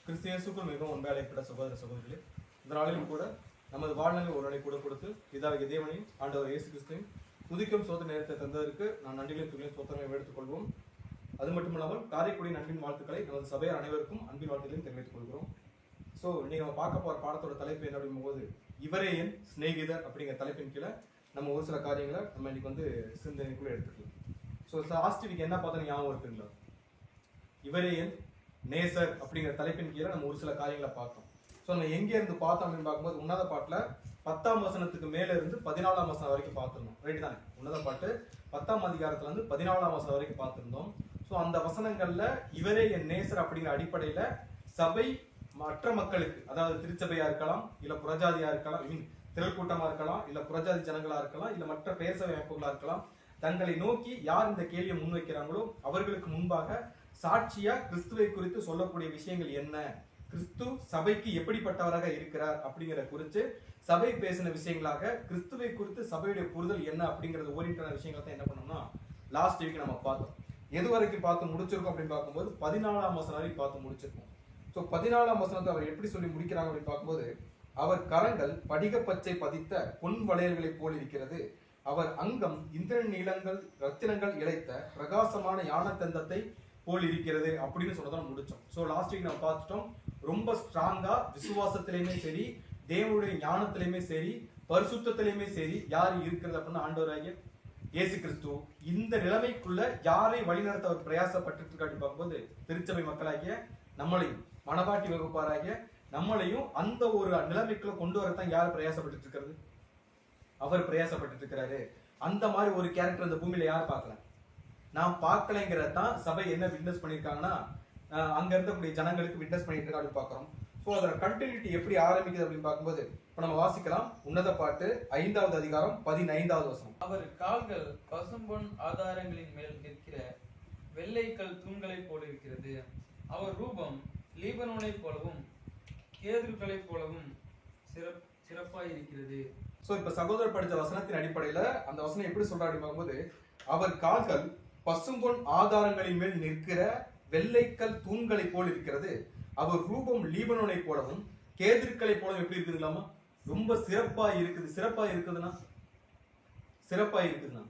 கிறிஸ்தியசுக்குள் மிகவும் அன்பழைக்கப்பட்ட சகோதர சகோதரிகளே, இந்த நாளிலும் கூட நமது வாழ்நாளில் ஒரு நாளை கூட கொடுத்து பிதாவிய தேவனையும் ஆண்டவர் இயேசு கிறிஸ்துவையும் துதிக்கும் சோதனை நேரத்தை தந்ததற்கு நான் நன்றிகளையும் துணியும் சோதனையை எடுத்துக் கொள்வோம். அது மட்டுமில்லாமல் காரைக்குடியின் அன்பின் வாழ்த்துக்களை நமது சபையார் அனைவருக்கும் அன்பின் வாழ்த்துக்களையும் தெரிவித்துக் கொள்கிறோம். ஸோ இன்னைக்கு நம்ம பார்க்க போகிற பாடத்தோட தலைப்பு என்ன அப்படிங்கும் போது இவரே என் சிநேகிதர் அப்படிங்கிற தலைப்பின் கீழே நம்ம ஒரு சில காரியங்களை நம்ம இன்னைக்கு சிந்தனைக்குள்ள எடுத்துக்கலாம். ஸோ லாஸ்ட் வீக் என்ன பார்த்தா ஞாபகம் இருக்குங்களா? இவரே என் நேசர் அப்படிங்கிற தலைப்பின் கீழே நம்ம ஒரு சில காரியங்களை பார்த்தோம். ஸோ நம்ம எங்கே இருந்து பார்த்தோம் அப்படின்னு பார்க்கும்போது உன்னத பாட்டில் 10ஆம் வசனத்துக்கு மேலே இருந்து 14ஆம் வசனம் வரைக்கும் பார்த்துருந்தோம். ரைட் தானே? உன்னத பாட்டு 10ஆம் அதிகாரத்துல இருந்து 14ஆம் வசனம் வரைக்கும் பார்த்துருந்தோம். ஸோ அந்த வசனங்கள்ல இவரே என் நேசர் அப்படிங்கிற அடிப்படையில சபை மற்ற மக்களுக்கு, அதாவது திருச்சபையா இருக்கலாம், இல்ல புறஜாதியா இருக்கலாம், திரள் கூட்டமா இருக்கலாம், இல்ல புறஜாதி ஜனங்களா இருக்கலாம், இல்ல மற்ற பெயர் சபை அமைப்புகளா இருக்கலாம், தங்களை நோக்கி யார் இந்த கேள்வியை முன்வைக்கிறாங்களோ அவர்களுக்கு முன்பாக சாட்சியா கிறிஸ்துவை குறித்து சொல்லக்கூடிய விஷயங்கள் என்ன, கிறிஸ்து சபைக்கு எப்படிப்பட்டவராக இருக்கிறார் அப்படிங்கிற குறித்து சபை பேசின விஷயங்களாக கிறிஸ்துவை குறித்து சபையுடைய புரிதல் என்ன அப்படிங்கறது ஓரியன்டான விஷயங்களை தான் என்ன பண்ணோம்னா லாஸ்ட் வீக் நம்ம பார்த்தோம். எது வரைக்கும் பார்த்து முடிச்சிருக்கோம் அப்படின்னு பார்க்கும்போது 14ஆம் வசனம் வரைக்கும் பார்த்து முடிச்சிருக்கோம். ஸோ 14ஆம் வசனத்தை அவர் எப்படி சொல்லி முடிக்கிறாங்க அப்படின்னு பார்க்கும்போது, அவர் கரங்கள் படிக பச்சை பதித்த பொன் வளையல்களை போல் இருக்கிறது, அவர் அங்கம் இந்திர நீளங்கள் ரத்தினங்கள் இழைத்த பிரகாசமான யானத்தந்தத்தை போல் இருக்கிறது அப்படின்னு சொன்னதான் முடிச்சோம். ஸோ லாஸ்ட் வீக் நம்ம பார்த்துட்டோம். ரொம்ப ஸ்ட்ராங்கா விசுவாசத்திலையுமே சரி, தேவனுடைய ஞானத்திலையுமே சரி, பரிசுத்திலையுமே சரி யார் இருக்கிறது அப்படின்னா ஆண்டவராகிய இயேசு கிறிஸ்து. இந்த நிலைமைக்குள்ள யாரை வழிநடத்த அவர் பிரயாசப்பட்டு இருக்காட்டி பார்க்கும்போது திருச்சபை மக்களாகிய நம்மளையும் மனவாட்டி வகுப்பாராகிய நம்மளையும் அந்த ஒரு நிலைமைக்குள்ள கொண்டு வரத்தான் யார் பிரயாசப்பட்டு இருக்கிறது? அவர் பிரயாசப்பட்டு இருக்கிறாரு. அந்த மாதிரி ஒரு கேரக்டர் இந்த பூமியில யார் பார்க்கல? நான் பார்க்கலைங்கிறதான் சபை என்ன விட்னஸ் பண்ணியிருக்காங்கன்னா அங்க இருக்கக்கூடிய ஜனங்களுக்கு விட்னஸ் பண்ணிட்டு இருக்கா அப்படின்னு பார்க்கிறோம். ஸோ அதோட கண்டினியூட்டி எப்படி ஆரம்பிக்குது அப்படின்னு பார்க்கும்போது இப்ப நம்ம வாசிக்கலாம். உன்னத பாட்டு 5ஆவது அதிகாரம் 15ஆவது வசனம். அவர் கால்கள் பசும்பொன் ஆதாரங்களின் மேல் நிற்கிற வெள்ளைக்கல் தூண்களை போல இருக்கிறது, அவர் ரூபம் லீபனோனை போலவும் கேதுருக்களை போலவும் சிறப்பாய் இருக்கிறது. சோ இப்ப சகோதரர் படித்த வசனத்தின் அடிப்படையில அந்த வசனம் எப்படி சொல்றாரு அப்படின்னு பார்க்கும்போது, அவர் கால்கள் பசும்பொன் ஆதாரங்களின் மேல் நிற்கிற வெள்ளைக்கல் தூண்களை போல் இருக்கிறது, அவர் ரூபம் லீபனோனை போலவும் கேதுருக்களை போலவும் எப்படி இருக்குதுங்களாமா? ரொம்ப சிறப்பா இருக்குது. சிறப்பா இருக்குதுன்னா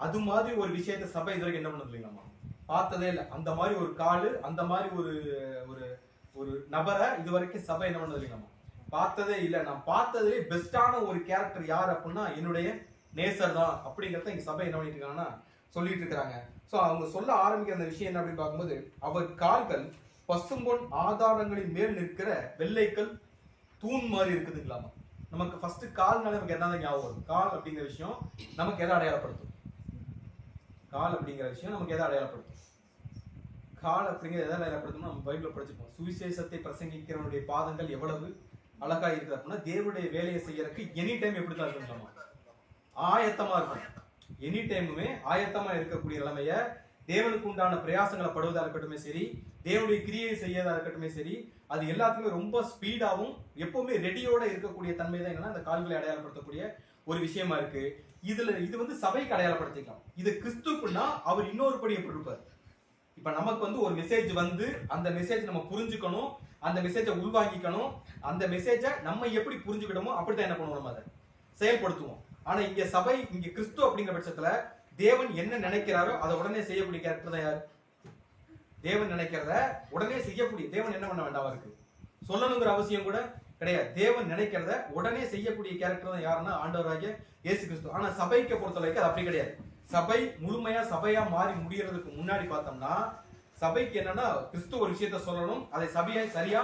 அது மாதிரி ஒரு விஷயத்த சபை இதுவரைக்கும் என்ன பண்ணது இல்லைங்களாமா? பார்த்ததே இல்லை. அந்த மாதிரி ஒரு காலு, அந்த மாதிரி ஒரு ஒரு நபரை இதுவரைக்கும் சபை என்ன பண்ணது இல்லைங்களாமா? பார்த்ததே இல்லை. நான் பார்த்ததுலேயே பெஸ்டான ஒரு கேரக்டர் யார் அப்படின்னா என்னுடைய நேசர் தான் அப்படிங்கிறத இங்க சபை என்ன பண்ணிட்டு இருக்காங்கன்னா சொல்லிட்டு இருக்கிறாங்க. ஸோ அவங்க சொல்ல ஆரம்பிக்கிற அந்த விஷயம் என்ன அப்படின்னு பார்க்கும்போது, அவர் கால்கள் பசும்பொன் ஆதாரங்களின் மேல் நிற்கிற வெள்ளைக்கல் தூண் மாதிரி இருக்குதுங்களாமா. நமக்கு ஃபர்ஸ்ட் கால்னால நமக்கு என்ன ஞாபகம் வரும்? கால் அப்படிங்கிற விஷயம் நமக்கு எதை அடையாளப்படுத்தும்? கால் அப்படிங்கிற விஷயம் நமக்கு எதை அடையாளப்படுத்தும்? கால் அப்படிங்கிறது எதை அடையாளப்படுத்தும்? நம்ம பைபிள படிச்சிருப்போம். சுவிசேஷத்தை பிரசங்கிக்கிறவனுடைய பாதங்கள் எவ்வளவு அழகா இருக்குது அப்படின்னா தேவனுடைய வேலையை செய்யறதுக்கு எனி டைம் எப்படிதான் இருக்கணுமா? ஆயத்தமா இருக்கணும். எனி டைமுமே ஆயத்தமா இருக்கக்கூடிய நிலைமைய, தேவனுக்கு உண்டான பிரயாசங்களை படுவதா இருக்கட்டுமே சரி, தேவனுடைய கிரியை செய்யறதா இருக்கட்டுமே சரி, அது எல்லாத்துக்குமே ரொம்ப ஸ்பீடாவும் எப்பவுமே ரெடியோட இருக்கக்கூடிய தன்மை தான் என்னன்னா அந்த கால்களை அடையாளப்படுத்தக்கூடிய ஒரு விஷயமா இருக்கு. இது சபைக்கு அடையாளப்படுத்திக்கலாம். இது கிறிஸ்துக்குன்னா அவர் இன்னொரு படி எப்படி இருப்பார்? இப்ப நமக்கு ஒரு மெசேஜ் அந்த மெசேஜ் நம்ம புரிஞ்சுக்கணும், அந்த மெசேஜை உள்வாங்கிக்கணும், அந்த மெசேஜை நம்ம எப்படி புரிஞ்சுக்கிட்டோமோ அப்படித்தான் என்ன பண்ணுவோம், நம்ம அதை செயல்படுத்துவோம். ஆனா இங்க சபை, இங்க கிறிஸ்து அப்படிங்கிற பட்சத்துல தேவன் என்ன நினைக்கிறாரோ அதை உடனே செய்யக்கூடிய கேரக்டர் தான் யார்? தேவன் நினைக்கிறத உடனே செய்யக்கூடிய, தேவன் என்ன பண்ண வேண்டாம், அவருக்கு சொல்லணுங்கிற அவசியம் கூட கிடையாது. தேவன் நினைக்கிறத உடனே செய்யக்கூடிய கேரக்டர் தான் யாருன்னா ஆண்டவராகிய இயேசு கிறிஸ்து. ஆனா சபைக்கு பொறுத்தவரைக்கும் அது அப்படி கிடையாது. சபை முழுமையா சபையா மாறி முடியறதுக்கு முன்னாடி பார்த்தோம்னா சபைக்கு என்னன்னா கிறிஸ்து ஒரு விஷயத்த சொல்லணும், அதை சபையை சரியா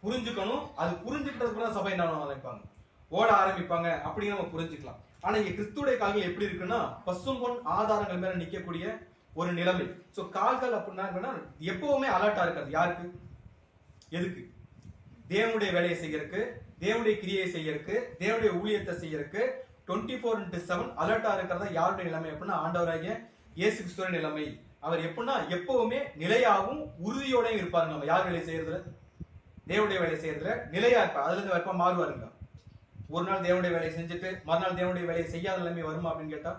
புரிஞ்சுக்கணும். அது புரிஞ்சுக்கிட்டதுக்கு தான் சபை என்ன நினைப்பாங்க, ஓட ஆரம்பிப்பாங்க அப்படின்னு நம்ம புரிஞ்சுக்கலாம். ஆனா இங்க கிறிஸ்துடைய கால்கள் எப்படி இருக்குன்னா பசும்பொன் ஆதாரங்கள் மேல நிக்கக்கூடிய ஒரு நிலைமை. சோ கால்கள் அப்படின்னா எப்பவுமே அலர்ட்டா இருக்காது. யாருக்கு? எதுக்கு? தேவனுடைய வேலையை செய்யறதுக்கு, தேவனுடைய கிரியை செய்யறதுக்கு, தேவனுடைய ஊழியத்தை செய்யறதுக்கு 24/7 அலர்ட்டா இருக்கிறதா யாருடைய நிலைமை அப்படின்னா ஆண்டவராகிய இயேசு கிறிஸ்துவின் நிலைமை. அவர் எப்படின்னா எப்பவுமே நிலையாகவும் உறுதியோடையும் இருப்பாரு. நம்ம யார் வேலை செய்யறதுல? தேவனுடைய வேலை செய்யறதுல நிலையா இருப்பார். அதுல இருந்து வெப்பம் மாறுவாருங்க. ஒரு நாள் தேவனுடைய வேலையை செஞ்சுட்டு மறுநாள் தேவனுடைய வேலையை செய்யாத நிலைமை வருமா அப்படின்னு கேட்டா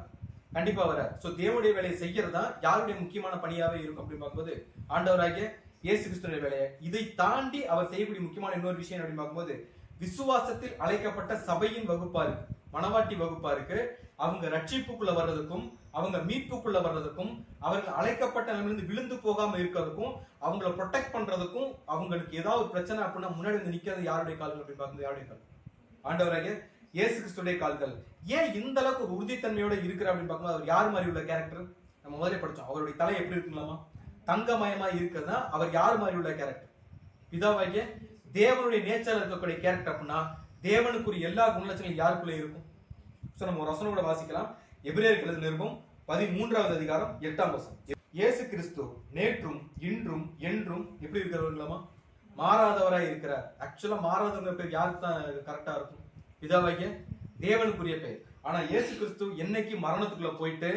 கண்டிப்பா வராது. சோ தேவனுடைய வேலையை செய்யறதா யாருடைய முக்கியமான பணியாவே இருக்கும் அப்படின்னு பார்க்கும்போது ஆண்டவராகிய இயேசு கிறிஸ்துடைய வேலையை. இதை தாண்டி அவர் செய்யக்கூடிய முக்கியமான இன்னொரு விஷயம் அப்படின்னு பார்க்கும்போது, விசுவாசத்தில் அழைக்கப்பட்ட சபையின் வகுப்பா இருக்கு, மனவாட்டி வகுப்பா இருக்கு. அவங்க ரட்சிப்புக்குள்ள வர்றதுக்கும், அவங்க மீட்புக்குள்ள வர்றதுக்கும், அவர்கள் அழைக்கப்பட்ட நிலையிலிருந்து விழுந்து போகாம இருக்கிறதுக்கும், அவங்கள ப்ரொடெக்ட் பண்றதுக்கும், அவங்களுக்கு ஏதாவது பிரச்சனை அப்படின்னா முன்னாடி வந்து நிக்கிறது யாருடைய கால்கள் அப்படின்னு பார்க்கும்போது யாருடைய கால்? ஆண்டவராகிய இயேசு கிறிஸ்துடைய கால்கள். ஏன் இந்த அளவுக்கு ஒரு உறுதித்தன்மையோட இருக்கிற அப்படின்னு பார்க்கும்போது அவர் யார் மாதிரி உள்ள கேரக்டர்? நம்ம முதல்ல படிச்சோம். அவருடைய தலை எப்படி இருக்குங்களாமா? தங்கமயமா இருக்குதுன்னா அவர் யார் மாதிரி உள்ள கேரக்டர்? பிதாவாகிய தேவனுடைய நேச்சர்ல இருக்கக்கூடிய கேரக்டர் அப்படின்னா தேவனுக்குரிய எல்லா குணலட்சங்களும் யாருக்குள்ள இருக்கும்? நம்ம ஒரு வசனம் கூட வாசிக்கலாம். எபிரேயருக்கு எழுதின நிருபம் 13வது அதிகாரம் 8ஆம் வசனம். இயேசு கிறிஸ்து நேற்றும் இன்றும் என்றும் எப்படி இருக்கிறவங்களாமா? மாறாதவராய் இருக்கிறார். ஆக்சுவலா மாறாதவங்க பேர் யாருக்கு தான் கரெக்டா இருக்கும்? பிதாவாகிய தேவனுக்குரிய பேர். ஆனா இயேசு கிறிஸ்து என்னைக்கு மரணத்துக்குள்ள போயிட்டு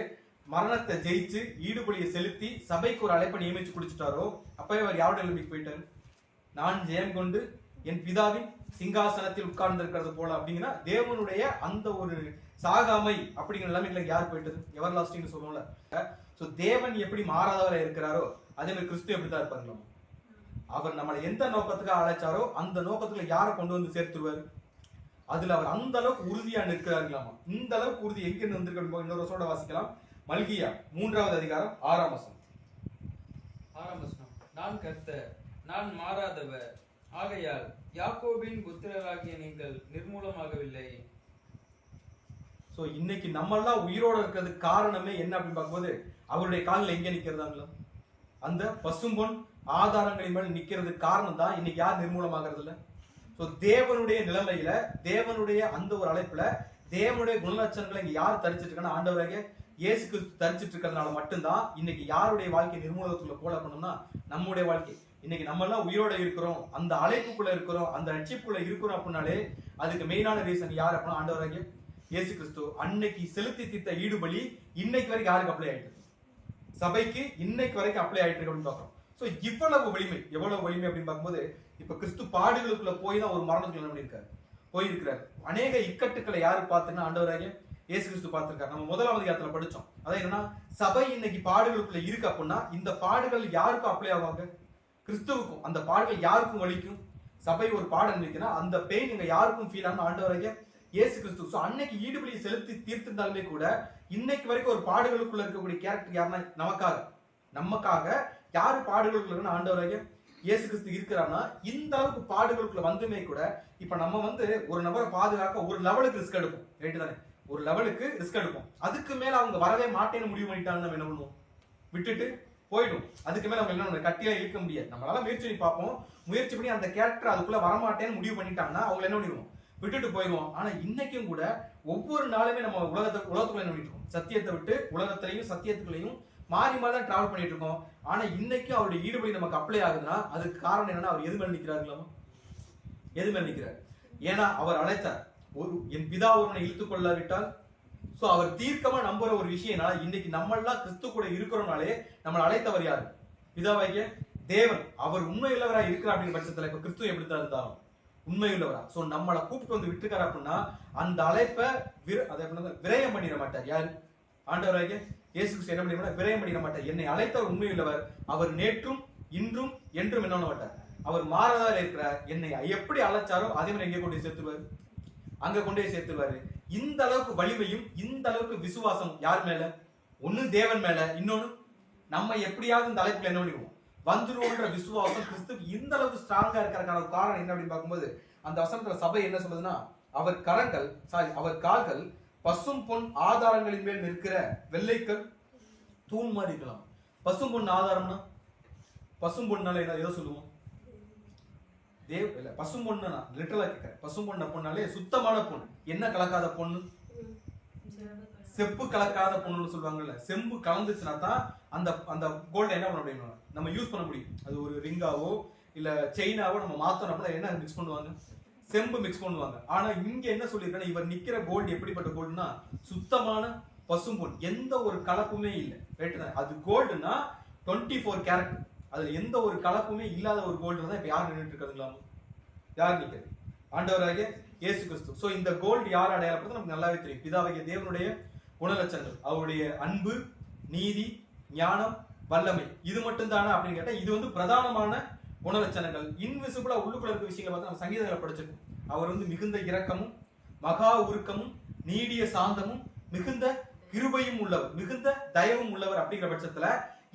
மரணத்தை ஜெயிச்சு ஈடுபலியை செலுத்தி சபைக்கு ஒரு அழைப்பை நியமிச்சு குடிச்சிட்டாரோ அப்பவே அவர் யாரோட நிலைமைக்கு போயிட்டாரு? நான் ஜெயம் கொண்டு என் பிதாவின் சிங்காசனத்தில் உட்கார்ந்து இருக்கிறது போல அப்படிங்கன்னா தேவனுடைய அந்த ஒரு சாகாமை அப்படிங்கிற நிலைமைகளை யார் போயிட்டது? எவர் லாஸ்டிங் சொல்லுவோம்ல. சோ தேவன் எப்படி மாறாதவராக இருக்கிறாரோ அதே மாதிரி கிறிஸ்து எப்படிதான் இருப்பாருங்களா? அவர் நம்மளை எந்த நோக்கத்துக்காக அழைச்சாரோ அந்த நோக்கத்துல யாரை கொண்டு வந்து சேர்த்துருவாரு? அதுல அவர் அந்த அளவுக்கு உறுதியா நிற்கிறார்களாமா. இந்த அளவுக்கு உறுதி எங்க இருந்து வந்திருக்கு? இன்னொரு வருஷோட வாசிக்கலாம். மல்கியா 3வது அதிகாரம் 6ஆம் வசனம். நான் கர்த்தர், நான் மாறாதவர், ஆகையால் யாக்கோபின் புத்திரராகிய நீங்கள் நிர்மூலமாகவில்லை. சோ இன்னைக்கு நம்ம எல்லாம் உயிரோட இருக்கிறதுக்கு காரணமே என்ன அப்படின்னு பார்க்கும்போது அவருடைய காலில் எங்க நிக்கிறதாங்களா? அந்த பசும்பொன் ஆதாரங்களின் மேல் நிக்கிறதுக்கு காரணம் தான் இன்னைக்கு யார் நிர்மூலமாகிறது இல்ல. சோ தேவனுடைய நிலைமையில, தேவனுடைய அந்த ஒரு அழைப்புல, தேவனுடைய குணலட்சணங்களை இங்க யார் தரிச்சிட்டு இருக்காங்க? ஆண்டவராக இயேசு கிறிஸ்து தரிச்சிட்டு இருக்கிறதுனால மட்டும்தான் இன்னைக்கு யாருடைய வாழ்க்கை நிர்மூலத்துக்குள்ள போல பண்ணணும்னா நம்முடைய வாழ்க்கை. இன்னைக்கு நம்ம எல்லாம் உயிரோட இருக்கிறோம், அந்த அழைப்புக்குள்ள இருக்கிறோம், அந்த ரட்சிப்புக்குள்ள இருக்கிறோம் அப்படின்னாலே அதுக்கு மெயினான ரீசன் யார் அப்படின்னா ஆண்டவராகிய இயேசு கிறிஸ்து. அன்னைக்கு செலுத்தி தீர்த்த ஈடுபலி இன்னைக்கு வரைக்கும் யாருக்கு அப்ளை ஆயிட்டு? சபைக்கு இன்னைக்கு வரைக்கும் அப்ளை ஆயிட்டு இருக்கு அப்படின்னு பார்க்கிறோம். சோ இவ்வளவு வலிமை, எவ்வளவு வலிமை அப்படின்னு பார்க்கும்போது இப்ப கிறிஸ்து பாடுகளுக்குள்ள போய் தான் ஒரு மரணத்துக்குள்ள என்ன பண்ணிருக்காரு? போயிருக்கிறாரு. அநேக இக்கட்டுக்களை யாரு பார்த்துன்னா ஆண்டவராகிய இயேசு கிறிஸ்து பார்த்திருக்காரு. நம்ம 1ஆம் அதிகாரத்துல படிச்சோம். அதான் என்னன்னா சபை இன்னைக்கு பாடுகளுக்குள்ள இருக்கு அப்படின்னா இந்த பாடுகள் யாருக்கும் அப்ளை ஆவாங்க? கிறிஸ்துவுக்கும். அந்த பாடுகள் யாருக்கும் வலிக்கும்? சபை ஒரு பாடம் இருக்குன்னா அந்த பெயின் இங்க யாருக்கும் ஃபீல் ஆகும்? ஆண்டவராகிய இயேசு கிறிஸ்து. அன்னைக்கு ஈடுபலியை செலுத்தி தீர்த்திருந்தாலுமே கூட இன்னைக்கு வரைக்கும் ஒரு பாடுகளுக்குள்ள இருக்கக்கூடிய கேரக்டர் யாருன்னா நமக்காக யாரு பாடுகளுக்குள்ள ஆண்டவராகிய இயேசு கிறிஸ்து இருக்கிறான்னா இந்த அளவுக்கு பாடுகளுக்குள்ள வந்துமே கூட இப்ப நம்ம வந்து ஒரு நபரை பாதுகாக்க ஒரு லெவலுக்கு ரிஸ்க் எடுப்போம். ரைட்டு தானே? ஒரு லெவலுக்கு ரிஸ்க் எடுப்போம். அதுக்கு மேல அவங்க வரவே மாட்டேன்னு முடிவு பண்ணிட்டாங்க, நம்ம என்ன பண்ணுவோம்? விட்டுட்டு போயிடும். அதுக்கு மேல அவங்க என்ன கட்டியா இருக்க முடியாது. நம்மளால முயற்சி பண்ணி பார்ப்போம். முயற்சி பண்ணி அந்த கேரக்டர் அதுக்குள்ள வரமாட்டேன்னு முடிவு பண்ணிட்டாங்கன்னா அவங்க என்ன பண்ணிடுவோம்? விட்டுட்டு போயிடுவோம். ஆனா இன்னைக்கும் கூட ஒவ்வொரு நாளுமே நம்ம உலகத்துக்குள்ள என்ன பண்ணிட்டு இருக்கோம்? சத்தியத்தை விட்டு உலகத்திலையும் சத்தியத்துக்குள்ளையும் மாறி மாறி தான் டிராவல் பண்ணிட்டு இருக்கோம். ஆனா இன்னைக்கும் அவருடைய ஈடுபடி நமக்கு அப்ளை ஆகுதுன்னா அதுக்கு காரணம் என்னன்னா அவர் எது மேல நிக்கிறார்களாமா? எது மேல நிக்கிறார்? ஏன்னா அவர் அழைத்தார். என் பிதா ஒருவனை இழுத்துக் கொள்ளாவிட்டால் சோ அவர் தீர்க்கமா நம்புற ஒரு விஷயம் இன்னைக்கு நம்ம எல்லாம் கிறிஸ்து கூட இருக்கிறோம்னாலே நம்மளை அழைத்தவர் யாரு? பிதாவாகிய தேவன். அவர் உண்மையுள்ளவராக இருக்கிறார் அப்படிங்கிற பட்சத்துல இப்ப கிறிஸ்து எப்படித்தான் இருந்தாலும் உண்மையுள்ளவரா. சோ நம்மளை கூப்பிட்டு வந்து விட்டுக்காரு அப்படின்னா அந்த அழைப்பை விரயம் பண்ணிட மாட்டார். யாரு? ஆண்டவராகிய இயேசு கிறிஸ்து என்ன பண்ணிட விரயம் பண்ணிட மாட்டார். என்னை அழைத்தவர் உண்மையுள்ளவர். அவர் நேற்றும் இன்றும் என்றும் என்ன மாட்டார். அவர் மாறாதவர் இருக்கிறார். என்னை எப்படி அழைச்சாரோ அதே மாதிரி எங்கே கொண்டு சேர்த்துருவாரு? அங்க கொண்டே சேர்த்துருவாரு. இந்த அளவுக்கு வலிமையும் இந்த அளவுக்கு விசுவாசம் யார் மேல? ஒண்ணு தேவன் மேல, இன்னொன்னு நம்ம எப்படியாவது இந்த அழைப்புல என்ன பண்ணிடுவோம் வந்துருவோன்ற விசுவாசம் கிறிஸ்துக்கு இந்த அளவுக்கு ஸ்ட்ராங்கா இருக்கிறதுக்கான காரணம் என்ன அப்படின்னு பார்க்கும்போது அந்த வசனத்துல சபை என்ன சொல்லுதுன்னா அவர் கால்கள் பசும் பொன் ஆதாரங்களின் மேல் நிற்கிற வெள்ளைக்கல் தூண் மாதிரி இருக்கலாம். பசும் பொன் ஆதாரம்னா பசும் பொன்னால ஏதோ சொல்லுவோம் பசும் பொண்ணு லிட்டரலா கேட்கிறேன். பசும் பொண்ணு பொண்ணாலே சுத்தமான பொண்ணு, என்ன கலக்காத பொண்ணு, செப்பு கலக்காத பொண்ணுன்னு சொல்லுவாங்கல்ல. செம்பு கலந்துச்சுன்னா தான் அந்த அந்த கோல்டு என்ன பண்ண முடியும், நம்ம யூஸ் பண்ண முடியும். அது ஒரு ரிங்காவோ இல்ல செயினாவோ நம்ம மாத்தணும் அப்படின்னா என்ன மிக்ஸ் பண்ணுவாங்க? செம்பு மிக்ஸ் பண்ணுவாங்க. ஆனா இங்க என்ன சொல்லியிருக்காங்க, இவர் நிக்கிற கோல்டு எப்படிப்பட்ட கோல்டுனா சுத்தமான பசும்பொன், எந்த ஒரு கலப்புமே இல்லை. ரைட் தான்? அது கோல்டுனா 24 கேரட், அதுல எந்த ஒரு கலப்புமே இல்லாத ஒரு கோல்டு தான் இப்ப யார் நின்றுட்டு இருக்கிறதுங்களா? யார் நிக்கிறது? ஆண்டவராகிய இயேசு கிறிஸ்து. சோ இந்த கோல்டு யார் அடையாளப்படுறது நமக்கு நல்லாவே தெரியும். பிதாவாகிய தேவனுடைய குணலட்சணங்கள், அவருடைய அன்பு, நீதி, ஞானம், வல்லமை. இது மட்டும் தானே அப்படின்னு கேட்டா இது வந்து பிரதானமான குணலட்சணங்கள். இன்விசிபிளா உள்ளுக்குள்ள இருக்க விஷயங்களை பார்த்து நம்ம சங்கீதங்களை படிச்சிருக்கோம். அவர் வந்து மிகுந்த இரக்கமும் மகா உருக்கமும் நீடிய சாந்தமும் மிகுந்த கிருபையும் உள்ளவர், மிகுந்த தயவும் உள்ளவர் அப்படிங்கிற பட்சத்துல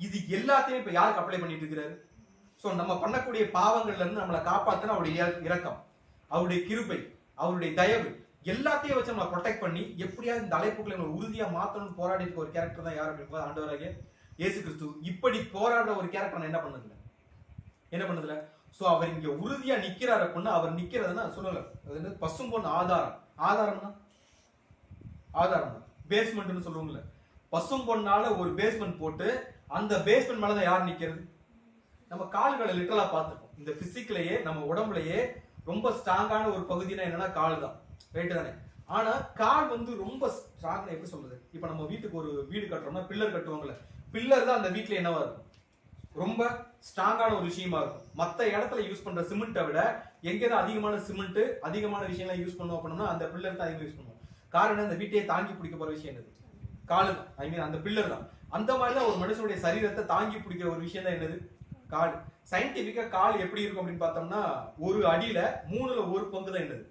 இது எல்லாத்தையும் இப்ப யாருக்கு அப்ளை பண்ணிட்டு இருக்கிறாரு? சோ நம்ம பண்ணக்கூடிய பாவங்கள்ல இருந்து நம்மளை காப்பாத்தின அவருடைய இரக்கம், அவருடைய கிருபை, அவருடைய தயவு எல்லாத்தையும் வச்சு நம்மளை ப்ரொடெக்ட் பண்ணி எப்படியாவது இந்த அழைப்புகளை நம்ம உறுதியா மாத்தணும்னு போராடி இருக்க ஒரு கேரக்டர் தான் யார் அப்படின்னு ஆண்டவராகிய இயேசு கிறிஸ்து. இப்படி போராடுற ஒரு கேரக்டர் நான் என்ன பண்ணதுல சோ அவர் இங்க உறுதியா நிக்கிறாரு அப்படின்னா அவர் நிக்கிறதுன்னா சொல்லல, அது என்ன பசும்பொன் ஆதாரம். ஆதாரம்னா பேஸ்மெண்ட்னு சொல்லுவாங்கல்ல, பசும்பொன்னால ஒரு பேஸ்மெண்ட் போட்டு அந்த பேஸ்மெண்ட் மேலதான் யார் நிக்கிறது? நம்ம கால்களை லிட்டரலா பார்த்துப்போம். இந்த பிசிக்கலையே நம்ம உடம்புலயே ரொம்ப ஸ்ட்ராங்கான ஒரு பகுதினா என்னன்னா கால் தான், ரைட்டு தானே? ஆனா கால் வந்து ரொம்ப ஸ்ட்ராங். எப்படி சொல்றது, இப்ப நம்ம வீட்டுக்கு ஒரு வீடு கட்டுறோம்னா பில்லர் கட்டுவாங்கல்ல, பில்லர் தான் அந்த வீட்டுல என்னவா இருக்கும்? ரொம்ப ஸ்ட்ராங்கான ஒரு விஷயமா இருக்கும். மத்த இடத்துல யூஸ் பண்ற சிமெண்ட்டை விட எங்கேதான் அதிகமான சிமெண்ட் அதிகமான விஷயங்களை யூஸ் பண்ணுவோம் அப்படின்னா அந்த பில்லர் தான் அதிகமாக யூஸ் பண்ணுவோம். காரணம் அந்த வீட்டையே தாங்கி பிடிக்க போற விஷயம் என்னது? காலு தான். ஐ மீன் அந்த பில்லர் தான். அந்த மாதிரிதான் ஒரு மனுஷனுடைய சரீரத்தை தாங்கி பிடிக்கிற ஒரு விஷயம் தான் என்னது? கால். சயின்டிபிக்கா கால் எப்படி இருக்கும் அப்படின்னு பார்த்தோம்னா ஒரு அடியில 1/3 தான் என்னது?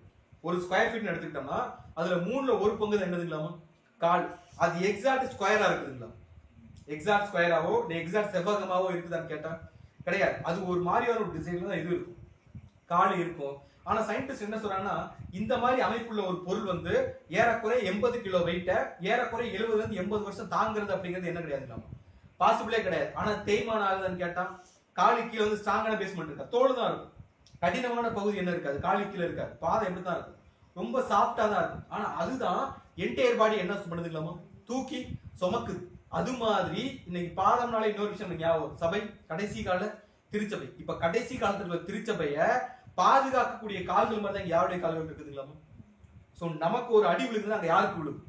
ஒரு ஸ்கொயர் ஃபீட் எடுத்துக்கிட்டோம்னா அதுல 1/3 தான் என்னதுங்களாமா? கால். அது எக்ஸாக்ட் ஸ்கொயரா இருக்குதுங்களா? எக்ஸாக்ட் ஸ்கொயராவோ இல்லை எக்ஸாக்ட் செவ்வகமாவோ இருக்குதான்னு கேட்டா கிடையாது. அது ஒரு மாதிரியான ஒரு டிசைன்ல தான் இது இருக்கும், கால் இருக்கும். ஆனா சயின்டிஸ்ட் என்ன சொல்றாங்கன்னா இந்த மாதிரி அமைப்புள்ள ஒரு பொருள் வந்து ஏறக்குறை 80 கிலோ வெயிட்ட ஏறக்குறை 70 இருந்து 80 வருஷம் தாங்கிறது அப்படிங்கிறது என்ன கிடையாதுங்களாமா? பாசிபிளே கிடையாது. ஆனா தேய்மானம் ஆகுதுன்னு கேட்டா காலு கீழே வந்து ஸ்ட்ராங்கான பேஸ்மெண்ட் இருக்கா? தோல் தான் இருக்கும். கடினமான பகுதி என்ன இருக்காது? காலு கீழே இருக்காது. பாதை எப்படி தான் இருக்கும்? ரொம்ப சாஃப்டா தான் இருக்கும். ஆனா அதுதான் என்டையர் பாடி என்ன பண்ணுதுங்களாமா? தூக்கி சுமக்குது. அது மாதிரி இன்னைக்கு பாதம்னால இன்னொரு விஷயம் ஞாபகம், சபை கடைசி கால திருச்சபை. இப்ப கடைசி காலத்துல திருச்சபைய பாதுகாக்கக்கூடிய கால்கள் மாதிரி தான் யாருடைய கால்கள் இருக்குதுங்களாமா? சோ நமக்கு ஒரு அடி விழுகுது, அங்க யாருக்கு விழுகும்?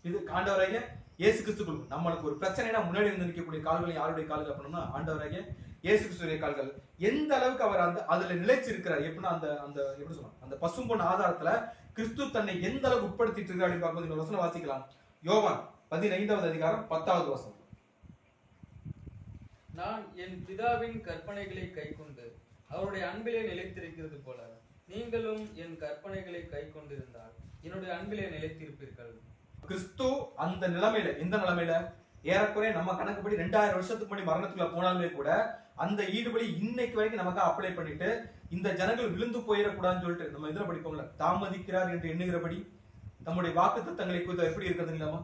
இது ஆண்டவராகிய இயேசு கிறிஸ்துக்குள். நம்மளுக்கு ஒரு பிரச்சனைனா முன்னாடி வந்து நிற்கக்கூடிய கால்கள் யாருடைய கால்கள் அப்படின்னா ஆண்டவராகிய இயேசு கிறிஸ்துடைய கால்கள். எந்த அளவுக்கு அவர் அந்த அதுல நிலைச்சிருக்கிறார் எப்படின்னா அந்த அந்த எப்படி சொல்லலாம், அந்த பசும்பொன் ஆதாரத்துல கிறிஸ்து தன்னை எந்த அளவுக்கு உட்படுத்திட்டு இருக்காரு அப்படின்னு பார்க்கும்போது இந்த வசனம் வாசிக்கலாம். யோவான் 15வது அதிகாரம் 10வது வசனம். நான் என் பிதாவின் கற்பனைகளை கைக்கொண்டு அவருடைய அன்பிலே நிலைத்திருக்கிறது போல நீங்களும் என் கற்பனைகளை கைக்கொண்டிருந்தால் என்னுடைய அன்பிலே நிலைத்திருப்பீர்கள். கிறிஸ்து அந்த நிலைமையில, எந்த நிலைமையில? ஏறக்குறைய நம்ம கணக்குப்படி 2000 வருஷத்துக்கு முன்னாடி மரணத்துக்குள்ள போனாலுமே கூட அந்த ஈடுபடி இன்னைக்கு வரைக்கும் நமக்கு அப்ளை பண்ணிட்டு இந்த ஜனங்கள் விழுந்து போயிடக்கூடாதுன்னு சொல்லிட்டு நம்ம இதுல படிப்போம்ல, தாமதிக்கிறார் என்று எண்ணுகிறபடி நம்முடைய வாக்கு தத்தங்களை குறித்து எப்படி இருக்கிறது இல்லாம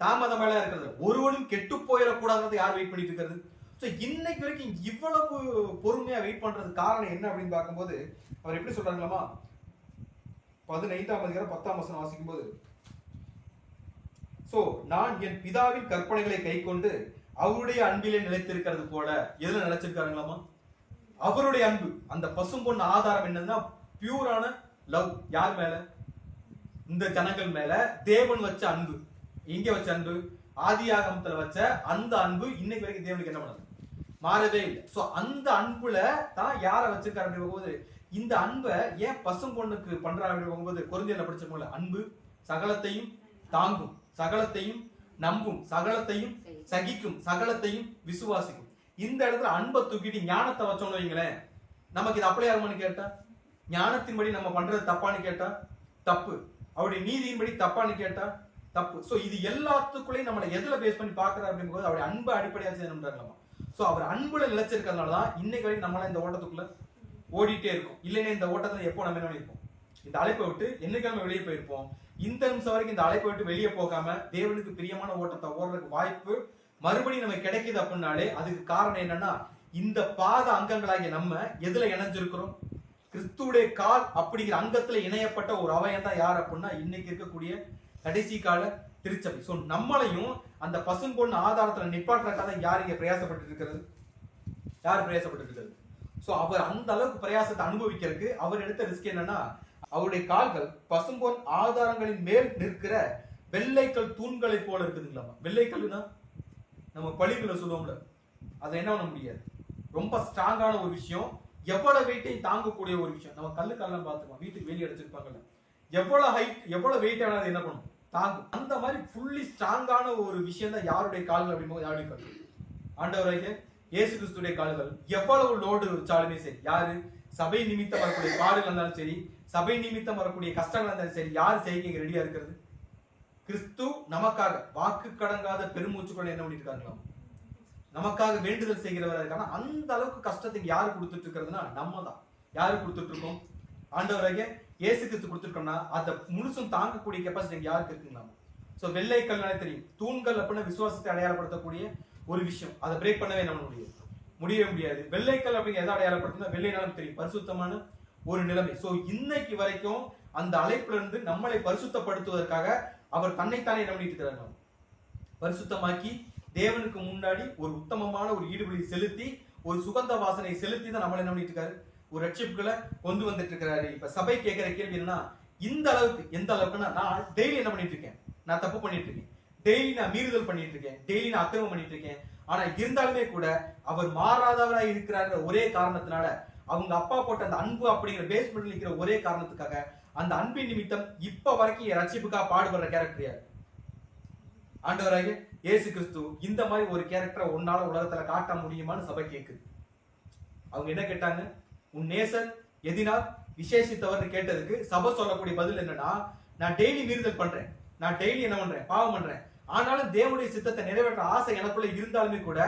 தாமதமெல்லாம் இருக்கிறது, ஒருவனும் கெட்டு போயிடக்கூடாது யார் வெயிட் பண்ணிட்டு இருக்கிறது? இன்னைக்கு வரைக்கும் இவ்வளவு பொறுமையா வெயிட் பண்றது காரணம் என்ன அப்படின்னு பார்க்கும்போது அவர் எப்படி சொல்றாங்களாமா? 15ஆம் அதிகாரம் 10ஆம் வசனம் வாசிக்கும் போது, சோ நான் என் பிதாவின் கற்பனைகளை கைக்கொண்டு அவருடைய அன்பிலே நிலைத்திருக்கிறது போல. எதுல நிலைச்சிருக்காருங்களாமா? அவருடைய அன்பு. அந்த பசும்பொன் ஆதாரம் என்னன்னா பியூரான லவ். யார் மேல? இந்த ஜனங்கள் மேல தேவன் வச்ச அன்பு. எங்க வச்ச அன்பு? ஆதியாகமத்துல வச்ச அந்த அன்பு இன்னைக்கு வரைக்கும் தேவனுக்கு என்ன பண்ணுது? மாறவே இல்லை. சோ அந்த அன்புல தான் யாரை வச்சிருக்காரு அப்படி போகும்போது இந்த அன்பை ஏன் பசும்பொண்ணுக்கு பண்றாரு அப்படி போகும்போது கொரிந்தியர்ல படிச்ச அன்பு சகலத்தையும் தாங்கும், சகலத்தையும் நம்பும், சகலத்தையும் சகிக்கும், சகலத்தையும் விசுவாசிக்கும். இந்த இடத்துல அன்பை தூக்கிட்டு ஞானத்தை வச்சோம்னு வைங்களேன், நமக்கு இது அப்ளை ஆகுமான்னு கேட்டா, ஞானத்தின்படி நம்ம பண்றது தப்பான்னு கேட்டா தப்பு, அவருடைய நீதியின்படி தப்பான்னு கேட்டா தப்பு. சோ இது எல்லாத்துக்குள்ளேயும் நம்மளை எதுல பேஸ் பண்ணி பாக்குறாரு அப்படிங்கும்போது அவருடைய அன்பை அடிப்படையாக செய்யணும்ன்றாங்களாமா. சோ அவர் அன்புல நிலைச்சிருக்கிறதுனாலதான் இன்னைக்கு வரைக்கும் நம்மளால இந்த ஓட்டத்துக்குள்ள ஓடிட்டே இருக்கும். இல்லைன்னா இந்த ஓட்டத்துல எப்போ நம்ம என்ன பண்ணிருப்போம்? இந்த அழைப்பை விட்டு என்னைக்கு நம்ம வெளியே போயிருப்போம். இந்த நிமிஷம் வரைக்கும் இந்த அழைப்பை விட்டு வெளியே போகாம தேவனுக்கு பிரியமான ஓட்டத்தை ஓடுறதுக்கு வாய்ப்பு மறுபடியும் நமக்கு கிடைக்குது அப்படின்னாலே அதுக்கு காரணம் என்னன்னா இந்த பாத அங்கங்களாகிய நம்ம எதுல இணைஞ்சிருக்கிறோம்? கிறிஸ்துடைய கால் அப்படிங்கிற அங்கத்துல இணையப்பட்ட ஒரு அவயம் தான் யார் அப்படின்னா இன்னைக்கு இருக்கக்கூடிய கடைசி கால திருச்சபை. சோ நம்மளையும் அந்த பசும்பொன் ஆதாரத்துல நிப்பாட்டுறதுக்காக யார் இங்க பிரயாசப்பட்டு இருக்கிறது? யார் பிரயாசப்பட்டு இருக்கிறது? சோ அவர் அந்த அளவுக்கு பிரயாசத்தை அனுபவிக்கிறதுக்கு அவர் எடுத்த ரிஸ்க் என்னன்னா அவருடைய கால்கள் பசும்பொன் ஆதாரங்களின் மேல் நிற்கிற வெள்ளைக்கல் தூண்களை போல இருக்குதுங்களாமா. வெள்ளைக்கல்னா நம்ம பள்ளிகளை சொல்லுவோம்ல, அதை என்ன பண்ண முடியாது, ரொம்ப ஸ்ட்ராங்கான ஒரு விஷயம், எவ்வளவு வெயிட்டையும் தாங்கக்கூடிய ஒரு விஷயம். நம்ம கல்லுக்கெல்லாம் பார்த்துக்கோம், வீட்டுக்கு வெளியே அடிச்சிருப்பாங்கல்ல, எவ்வளவு ஹைட் எவ்வளவு வெயிட் ஆனது என்ன பண்ணும்? தாங்கும். அந்த மாதிரி ஃபுல்லி ஸ்ட்ராங்கான ஒரு விஷயம் தான் யாருடைய கால்கள் அப்படிங்கும்போது யாருடைய கால்? ஆண்டவராகிய இயேசு கிறிஸ்துடைய கால்கள் எவ்வளவு லோடு வச்சாலுமே சரி, யாரு சபை நிமித்தம் வரக்கூடிய பாடுகள் இருந்தாலும் சரி, சபை நிமித்தம் வரக்கூடிய கஷ்டங்கள் இருந்தாலும் சரி, யார் செய்ய ரெடியா இருக்கிறது? கிறிஸ்து நமக்காக வாக்கு கடங்காத பெருமூச்சுக்களை என்ன பண்ணிட்டு இருக்காங்களாம், நமக்காக வேண்டுதல் செய்கிறவரா இருக்காங்க. அந்த அளவுக்கு கஷ்டத்துக்கு யாரு கொடுத்துட்டு இருக்கிறதுனா நம்ம தான். யாரு கொடுத்துட்டு இருக்கோம்? ஆண்டவராகிய இயேசு கிறிஸ்து கொடுத்துருக்கோம்னா அதை முழுசும் தாங்கக்கூடிய கெப்பாசிட்டி யாருக்கு இருக்குங்களா? சோ வெள்ளை கல்னாலே தெரியும், தூண்கள் அப்படின்னா விசுவாசத்தை அடையாளப்படுத்தக்கூடிய ஒரு விஷயம். அதை பிரேக் பண்ணவே நம்ம முடியவே முடியாது. வெள்ளைக்கல் அப்படிங்கிற எதை அடையாளப்படுத்தினா வெள்ளைனாலும் தெரியும், பரிசுத்தமான ஒரு நிலைமை. சோ இன்னைக்கு வரைக்கும் அந்த அழைப்புல இருந்து நம்மளை பரிசுத்தப்படுத்துவதற்காக அவர் தன்னைத்தானே என்ன பண்ணிட்டு இருக்கிறாங்க, பரிசுத்தமாக்கி தேவனுக்கு முன்னாடி ஒரு உத்தமமான ஒரு ஈடுபடி செலுத்தி ஒரு சுகந்த வாசனை செலுத்தி தான் நம்மளை என்ன பண்ணிட்டு இருக்காரு, ஒரு ரட்சிப்புகளை கொண்டு வந்துட்டு இருக்கிறாரு. இப்ப சபை கேட்கிற கேள்வி என்னன்னா, இந்த அளவுக்கு எந்த அளவுக்குன்னா, நான் டெய்லி என்ன பண்ணிட்டு இருக்கேன், நான் தப்பு பண்ணிட்டு இருக்கேன், டெய்லி நான் மீறுதல் பண்ணிட்டு இருக்கேன், டெய்லி நான் அக்கிரமம் பண்ணிட்டு இருக்கேன். ஆனா இருந்தாலுமே கூட அவர் மாறாதவராய் இருக்கிறார் ஒரே காரணத்தினால, அவங்க அப்பா போட்ட அந்த அன்பு அப்படிங்கிற பேஸ்மெண்ட்ல இருக்கிற ஒரே காரணத்துக்காக, அந்த அன்பின் நிமித்தம் இப்ப வரைக்கும் என் ரட்சிப்புக்காக பாடுபடுற கேரக்டர் யார்? ஆண்டவராகிய இயேசு கிறிஸ்து. இந்த மாதிரி ஒரு கேரக்டரை உன்னால உலகத்துல காட்ட முடியுமான்னு சபை கேக்குது. அவங்க என்ன கேட்டாங்க, உன் நேசர் எதினால் விசேஷித்தவர் கேட்டதுக்கு சபை சொல்லக்கூடிய பதில் என்னன்னா, நான் டெய்லி மீறுதல் பண்றேன், நான் டெய்லி என்ன பண்றேன், பாவம் பண்றேன், ஆனாலும் தேவனுடைய சித்தத்தை நிறைவேற்ற ஆசை எனக்குள்ள இருந்தாலுமே கூட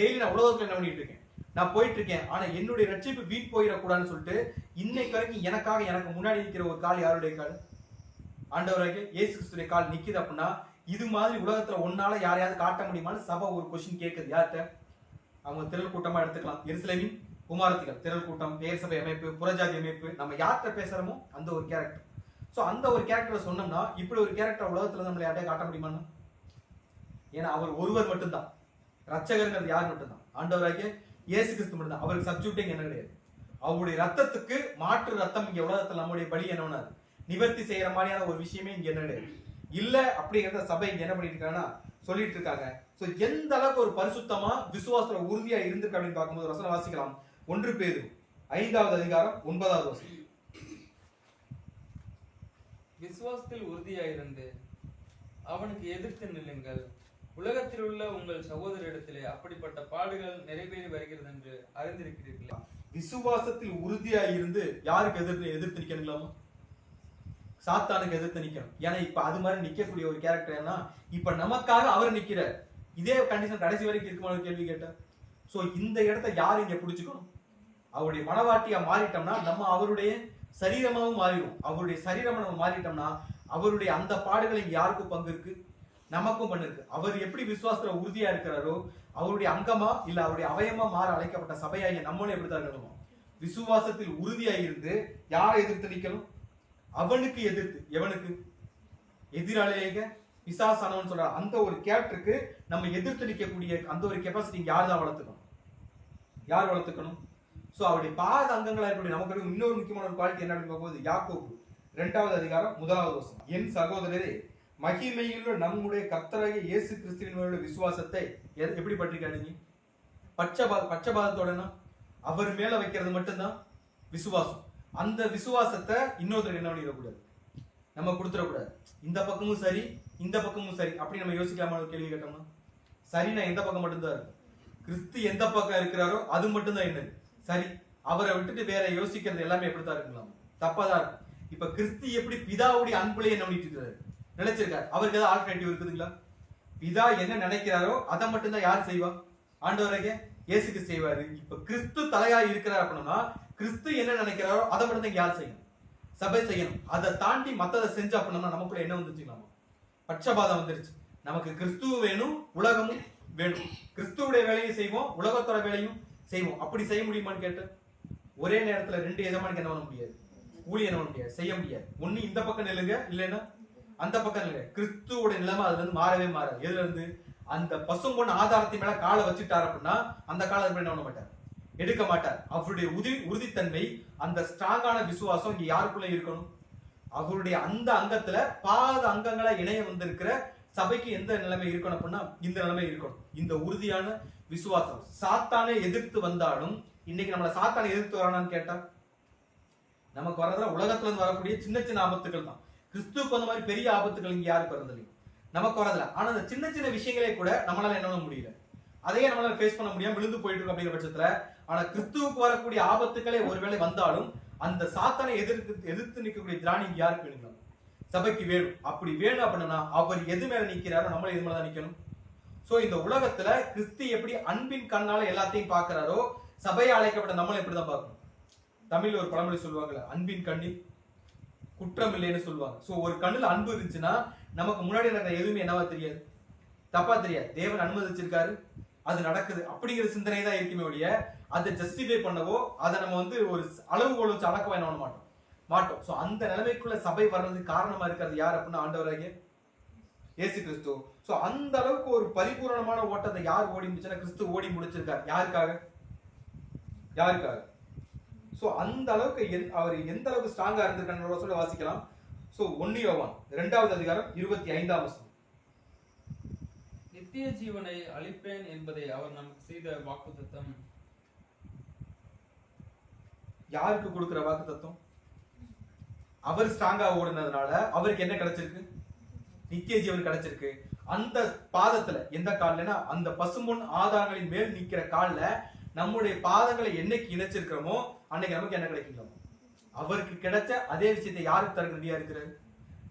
டெய்லி நான் உலகத்துல என்ன பண்ணிட்டு இருக்கேன், நான் போயிட்டு இருக்கேன். ஆனா என்னுடைய ரட்சிப்பு வீண் போயிடக்கூடாதுன்னு சொல்லிட்டு இன்னைக்கு வரைக்கும் எனக்காக எனக்கு முன்னாடி நிற்கிற ஒரு கால் யாருடைய கால்? ஆண்டவராகிய இயேசு கிறிஸ்துடைய கால் நிக்குது. அப்படின்னா இது மாதிரி உலகத்துல ஒன்னால யாரையாவது காட்ட முடியுமான்னு சபை ஒரு கொஸ்டின் கேட்குது. யார்கிட்ட? அவங்க திரள் கூட்டமா எடுத்துக்கலாம், எருசலேமின் குமாரத்திகள் திரள் கூட்டம், பெயர் சபை அமைப்பு, புறஜாதி அமைப்பு, நம்ம யார்கிட்ட பேசுறோமோ அந்த ஒரு கேரக்டர். சோ அந்த ஒரு கேரக்டர் சொன்னோம்னா, இப்படி ஒரு கேரக்டர் உலகத்துல நம்மளை யார்ட்டையும் காட்ட முடியுமான்னு? ஏன்னா அவர் ஒருவர் மட்டும்தான் ரட்சகருங்கிறது. யார் மட்டும்தான்? ஆண்டவராகிய இயேசு கிறிஸ்து மட்டும்தான். அவருக்கு சப்ஸ்டியூட்டிங் என்ன கிடையாது. அவருடைய ரத்தத்துக்கு மாற்று ரத்தம் இங்க உலகத்துல நம்முடைய பலி என்ன நிவர்த்தி செய்யற மாதிரியான ஒரு விஷயமே இங்க என்ன கிடையாது. இல்ல அப்படிங்கிறத சபை இங்க என்ன பண்ணிட்டு இருக்காங்கன்னா சொல்லிட்டு இருக்காங்க. சோ எந்த அளவுக்கு ஒரு பரிசுத்தமா விசுவாசத்துல உறுதியா இருந்திருக்கு அப்படின்னு பார்க்கும்போது வசனம் வாசிக்கலாம். 1 பேதுரு 5வது அதிகாரம் 9வது வசனம். விசுவாசத்தில் உறுதியாயிருந்து அவனுக்கு எதிர்த்து நில்லுங்கள். உலகத்தில் உள்ள உங்கள் சகோதரிடத்திலே அப்படிப்பட்ட பாடுகள் நிறைவேறி வருகிறது என்று அறிந்திருக்கிறீர்களா? விசுவாசத்தில் உறுதியா இருந்து யாருக்கு எதிர்த்து நிக்கணுங்களாமா? சாத்தானுக்கு எதிர்த்து நிக்கணும். ஏன்னா இப்ப அது மாதிரி நிக்கக்கூடிய ஒரு கேரக்டர்னா, இப்ப நமக்காக அவர் நிக்கிறார். இதே கண்டிஷன் கடைசி வரைக்கும் இருக்குமான கேள்வி கேட்டார். சோ இந்த இடத்த யாரு இங்க பிடிச்சுக்கணும்? அவருடைய மனவாட்டியா மாறிட்டோம்னா நம்ம அவருடைய சரீரமாவும் மாறிடும். அவருடைய சரீரமா நம்ம மாறிட்டோம்னா அவருடைய அந்த பாடுகளை இங்க யாருக்கும் பங்கு இருக்கு, நமக்கும் பங்கு இருக்கு. அவர் எப்படி விசுவாசத்துல உறுதியா இருக்கிறாரோ அவருடைய அங்கமா இல்ல அவருடைய அவயமா மாற அழைக்கப்பட்ட சபையாகிய நம்மளும் எப்படிதான் இருக்கணும், விசுவாசத்தில் உறுதியா இருந்து யாரை எதிர்த்து நிக்கணும்? அவனுக்கு எதிர்த்து. எவனுக்கு? எதிராளியாக பிசாசானவன் சொல்ற அந்த ஒரு கேரக்டருக்கு நம்ம எதிர்த்து நிற்கக்கூடிய அந்த ஒரு கெப்பாசிட்டி யார் தான் வளர்த்துக்கணும்? யார் வளர்த்துக்கணும்? சோ அவருடைய பாத அங்கங்களா இருக்கக்கூடிய நமக்கு இன்னொரு முக்கியமான ஒரு குவாலிட்டி என்ன அப்படின்னு போது, யாக்கோபு 2வது அதிகாரம் 1வது வசனம். என் சகோதரரே, மகிமையுள்ள நம்முடைய கர்த்தராகிய இயேசு கிறிஸ்துவின் விசுவாசத்தை எப்படி பற்றிக்காதீங்க. பட்சபாதத்தோடனா அவர் மேல வைக்கிறது மட்டும்தான் விசுவாசம். அந்த விசுவாசத்தை இன்னொருத்தர் என்ன பண்ணிடக்கூடாது, நம்ம கொடுத்துடக்கூடாது. இந்த பக்கமும் சரி இந்த பக்கமும் சரி அப்படி நம்ம யோசிக்காம ஒரு கேள்வி கேட்டோம்னா, சரினா எந்த பக்கம் மட்டும்தான் இருக்கும்? கிறிஸ்து எந்த பக்கம் இருக்கிறாரோ அது மட்டும்தான் என்னது சரி. அவரை விட்டுட்டு வேற யோசிக்கிறது எல்லாமே எப்படித்தான் இருக்கலாம், தப்பாதான் இருக்கும். இப்ப கிறிஸ்து எப்படி பிதாவுடைய அன்புலயே என்ன பண்ணிட்டு இருக்காரு, நினைச்சிருக்காரு. அவருக்கு ஏதாவது ஆல்டர்னேட்டிவ் இருக்குதுங்களா? பிதா என்ன நினைக்கிறாரோ அதை மட்டும்தான் யார் செய்வா? ஆண்டவராகிய இயேசுக்கு செய்வாரு. இப்ப கிறிஸ்து தலையா இருக்கிறார் அப்படின்னா கிறிஸ்து என்ன நினைக்கிறாரோ அதை மட்டும் தான் யார் செய்யணும்? சபை செய்யணும். அதை தாண்டி மத்ததை செஞ்சு அப்படின்னா நமக்குள்ள என்ன வந்துச்சுக்கலாமா? பட்சபாதம் வந்துருச்சு. நமக்கு கிறிஸ்துவ வேணும், உலகமும் வேணும். கிறிஸ்துவுடைய வேலையும் செய்வோம், உலகத்தோட வேலையும் செய்வோம். அப்படி செய்ய முடியுமான்னு கேட்டு ஒரே நேரத்துல 2 எஜமானுக்கு என்ன பண்ண முடியாது, ஊழியம் என்ன பண்ண முடியாது, செய்ய முடியாது. ஒண்ணு இந்த பக்கம் நில்லுங்க, இல்லைன்னா அந்த பக்கம் நில்லுங்க. கிறிஸ்துவோட நிலைமை அதுல இருந்து மாறவே மாறாது. எதுல இருந்து? அந்த பசும்பொன் ஆதாரத்தின் மேல காலை வச்சுட்டாரு அப்படின்னா அந்த காலை என்ன பண்ண மாட்டார், எடுக்க மாட்டார். அவருடைய உறுதித்தன்மை, அந்த ஸ்ட்ராங்கான விசுவாசம் இங்க யாருக்குள்ள இருக்கணும்? அவருடைய அந்த அங்கத்துல பாத அங்கங்களா இணைய வந்திருக்கிற சபைக்கு எந்த நிலைமை இருக்கணும் அப்படின்னா இந்த நிலைமை இருக்கணும். இந்த உறுதியான விசுவாசம். சாத்தானே எதிர்த்து வந்தாலும், இன்னைக்கு நம்மள சாத்தானை எதிர்த்து வரானான்னு கேட்டா நமக்கு வரதுல உலகத்துல இருந்து வரக்கூடிய சின்ன சின்ன ஆபத்துகள் தான். கிறிஸ்துவுக்கு அந்த மாதிரி பெரிய ஆபத்துகள் இங்க யாருக்கு வரதில்லை, நமக்கு வரதில்லை. ஆனா அந்த சின்ன சின்ன விஷயங்களே கூட நம்மளால என்ன பண்ண முடியல, அதையே நம்மளால ஃபேஸ் பண்ண முடியாம விழுந்து போயிட்டு இருக்கு அப்படிங்கிற பட்சத்துல, ஆனா கிறிஸ்துவுக்கு வரக்கூடிய ஆபத்துக்களே ஒருவேளை வந்தாலும் அந்த சாத்தானை எதிர்த்து நிற்கக்கூடிய திராணி யாருக்கு வேணும்? சபைக்கு வேணும். அப்படி வேணும் அப்படின்னா அவர் எது மேல நிக்கிறாரோ நம்மள எது மேலதான் நிக்கணும். சோ இந்த உலகத்துல கிறிஸ்து எப்படி அன்பின் கண்ணால எல்லாத்தையும் பாக்குறாரோ, சபையை அழைக்கப்பட்ட நம்மள எப்படிதான் பார்க்கணும். தமிழ்ல ஒரு பழமொழி சொல்லுவாங்கல்ல, அன்பின் கண்ணில் குற்றம் இல்லைன்னு சொல்லுவாங்க. சோ ஒரு கண்ணுல அன்பு இருந்துச்சுன்னா நமக்கு முன்னாடி நடக்கிற எதுவுமே என்னவா தெரியாது, தப்பா தெரியாது. தேவன் அனுமதிச்சிருக்காரு, அது நடக்குது அப்படிங்கிற சிந்தனை தான் இருக்குமே ஒழிய அதை ஜஸ்டிஃபை பண்ணவோ அதை நம்ம ஒரு அளவுகோல் வச்சு அளக்கவோ என்ன பண்ண மாட்டோம். சோ அந்த நிலைமைக்குள்ள சபை வர்றதுக்கு காரணமா இருக்கிறது யார் அப்படின்னா ஆண்டவராகிய இயேசு கிறிஸ்து. சோ அந்த அளவுக்கு ஒரு பரிபூரணமான ஓட்டத்தை யார் ஓடி முடிச்சுன்னா கிறிஸ்து ஓடி முடிச்சிருக்காரு. யாருக்காக? சோ அந்த அளவுக்கு அவர் எந்த அளவுக்கு ஸ்ட்ராங்கா இருந்திருக்காரு சொல்ல வாசிக்கலாம். சோ 1 யோவான் 2வது அதிகாரம் 25ஆம் வசனம். நித்திய ஜீவனை அளிப்பேன் என்பதை அவர் நமக்கு செய்த வாக்குத்தத்தம். யாருக்கு கொடுக்கிற வாக்குத்தத்தம்? அவர் ஸ்ட்ராங்கா ஓடுனதுனால அவருக்கு என்ன கிடைச்சிருக்கு? நித்திய ஜீவன் கிடைச்சிருக்கு. அந்த பாதத்துல எந்த கால்னா அந்த பசும்பொன் ஆதாரங்களின் மேல் நிக்கிற கால்ல நம்முடைய பாதங்களை என்னைக்கு இணைச்சிருக்கிறோமோ அன்னைக்கு நமக்கு என்ன கிடைக்கும்? அவருக்கு கிடைச்ச அதே விஷயத்தை யாருக்கு தர ரெடியா இருக்கிறாரு?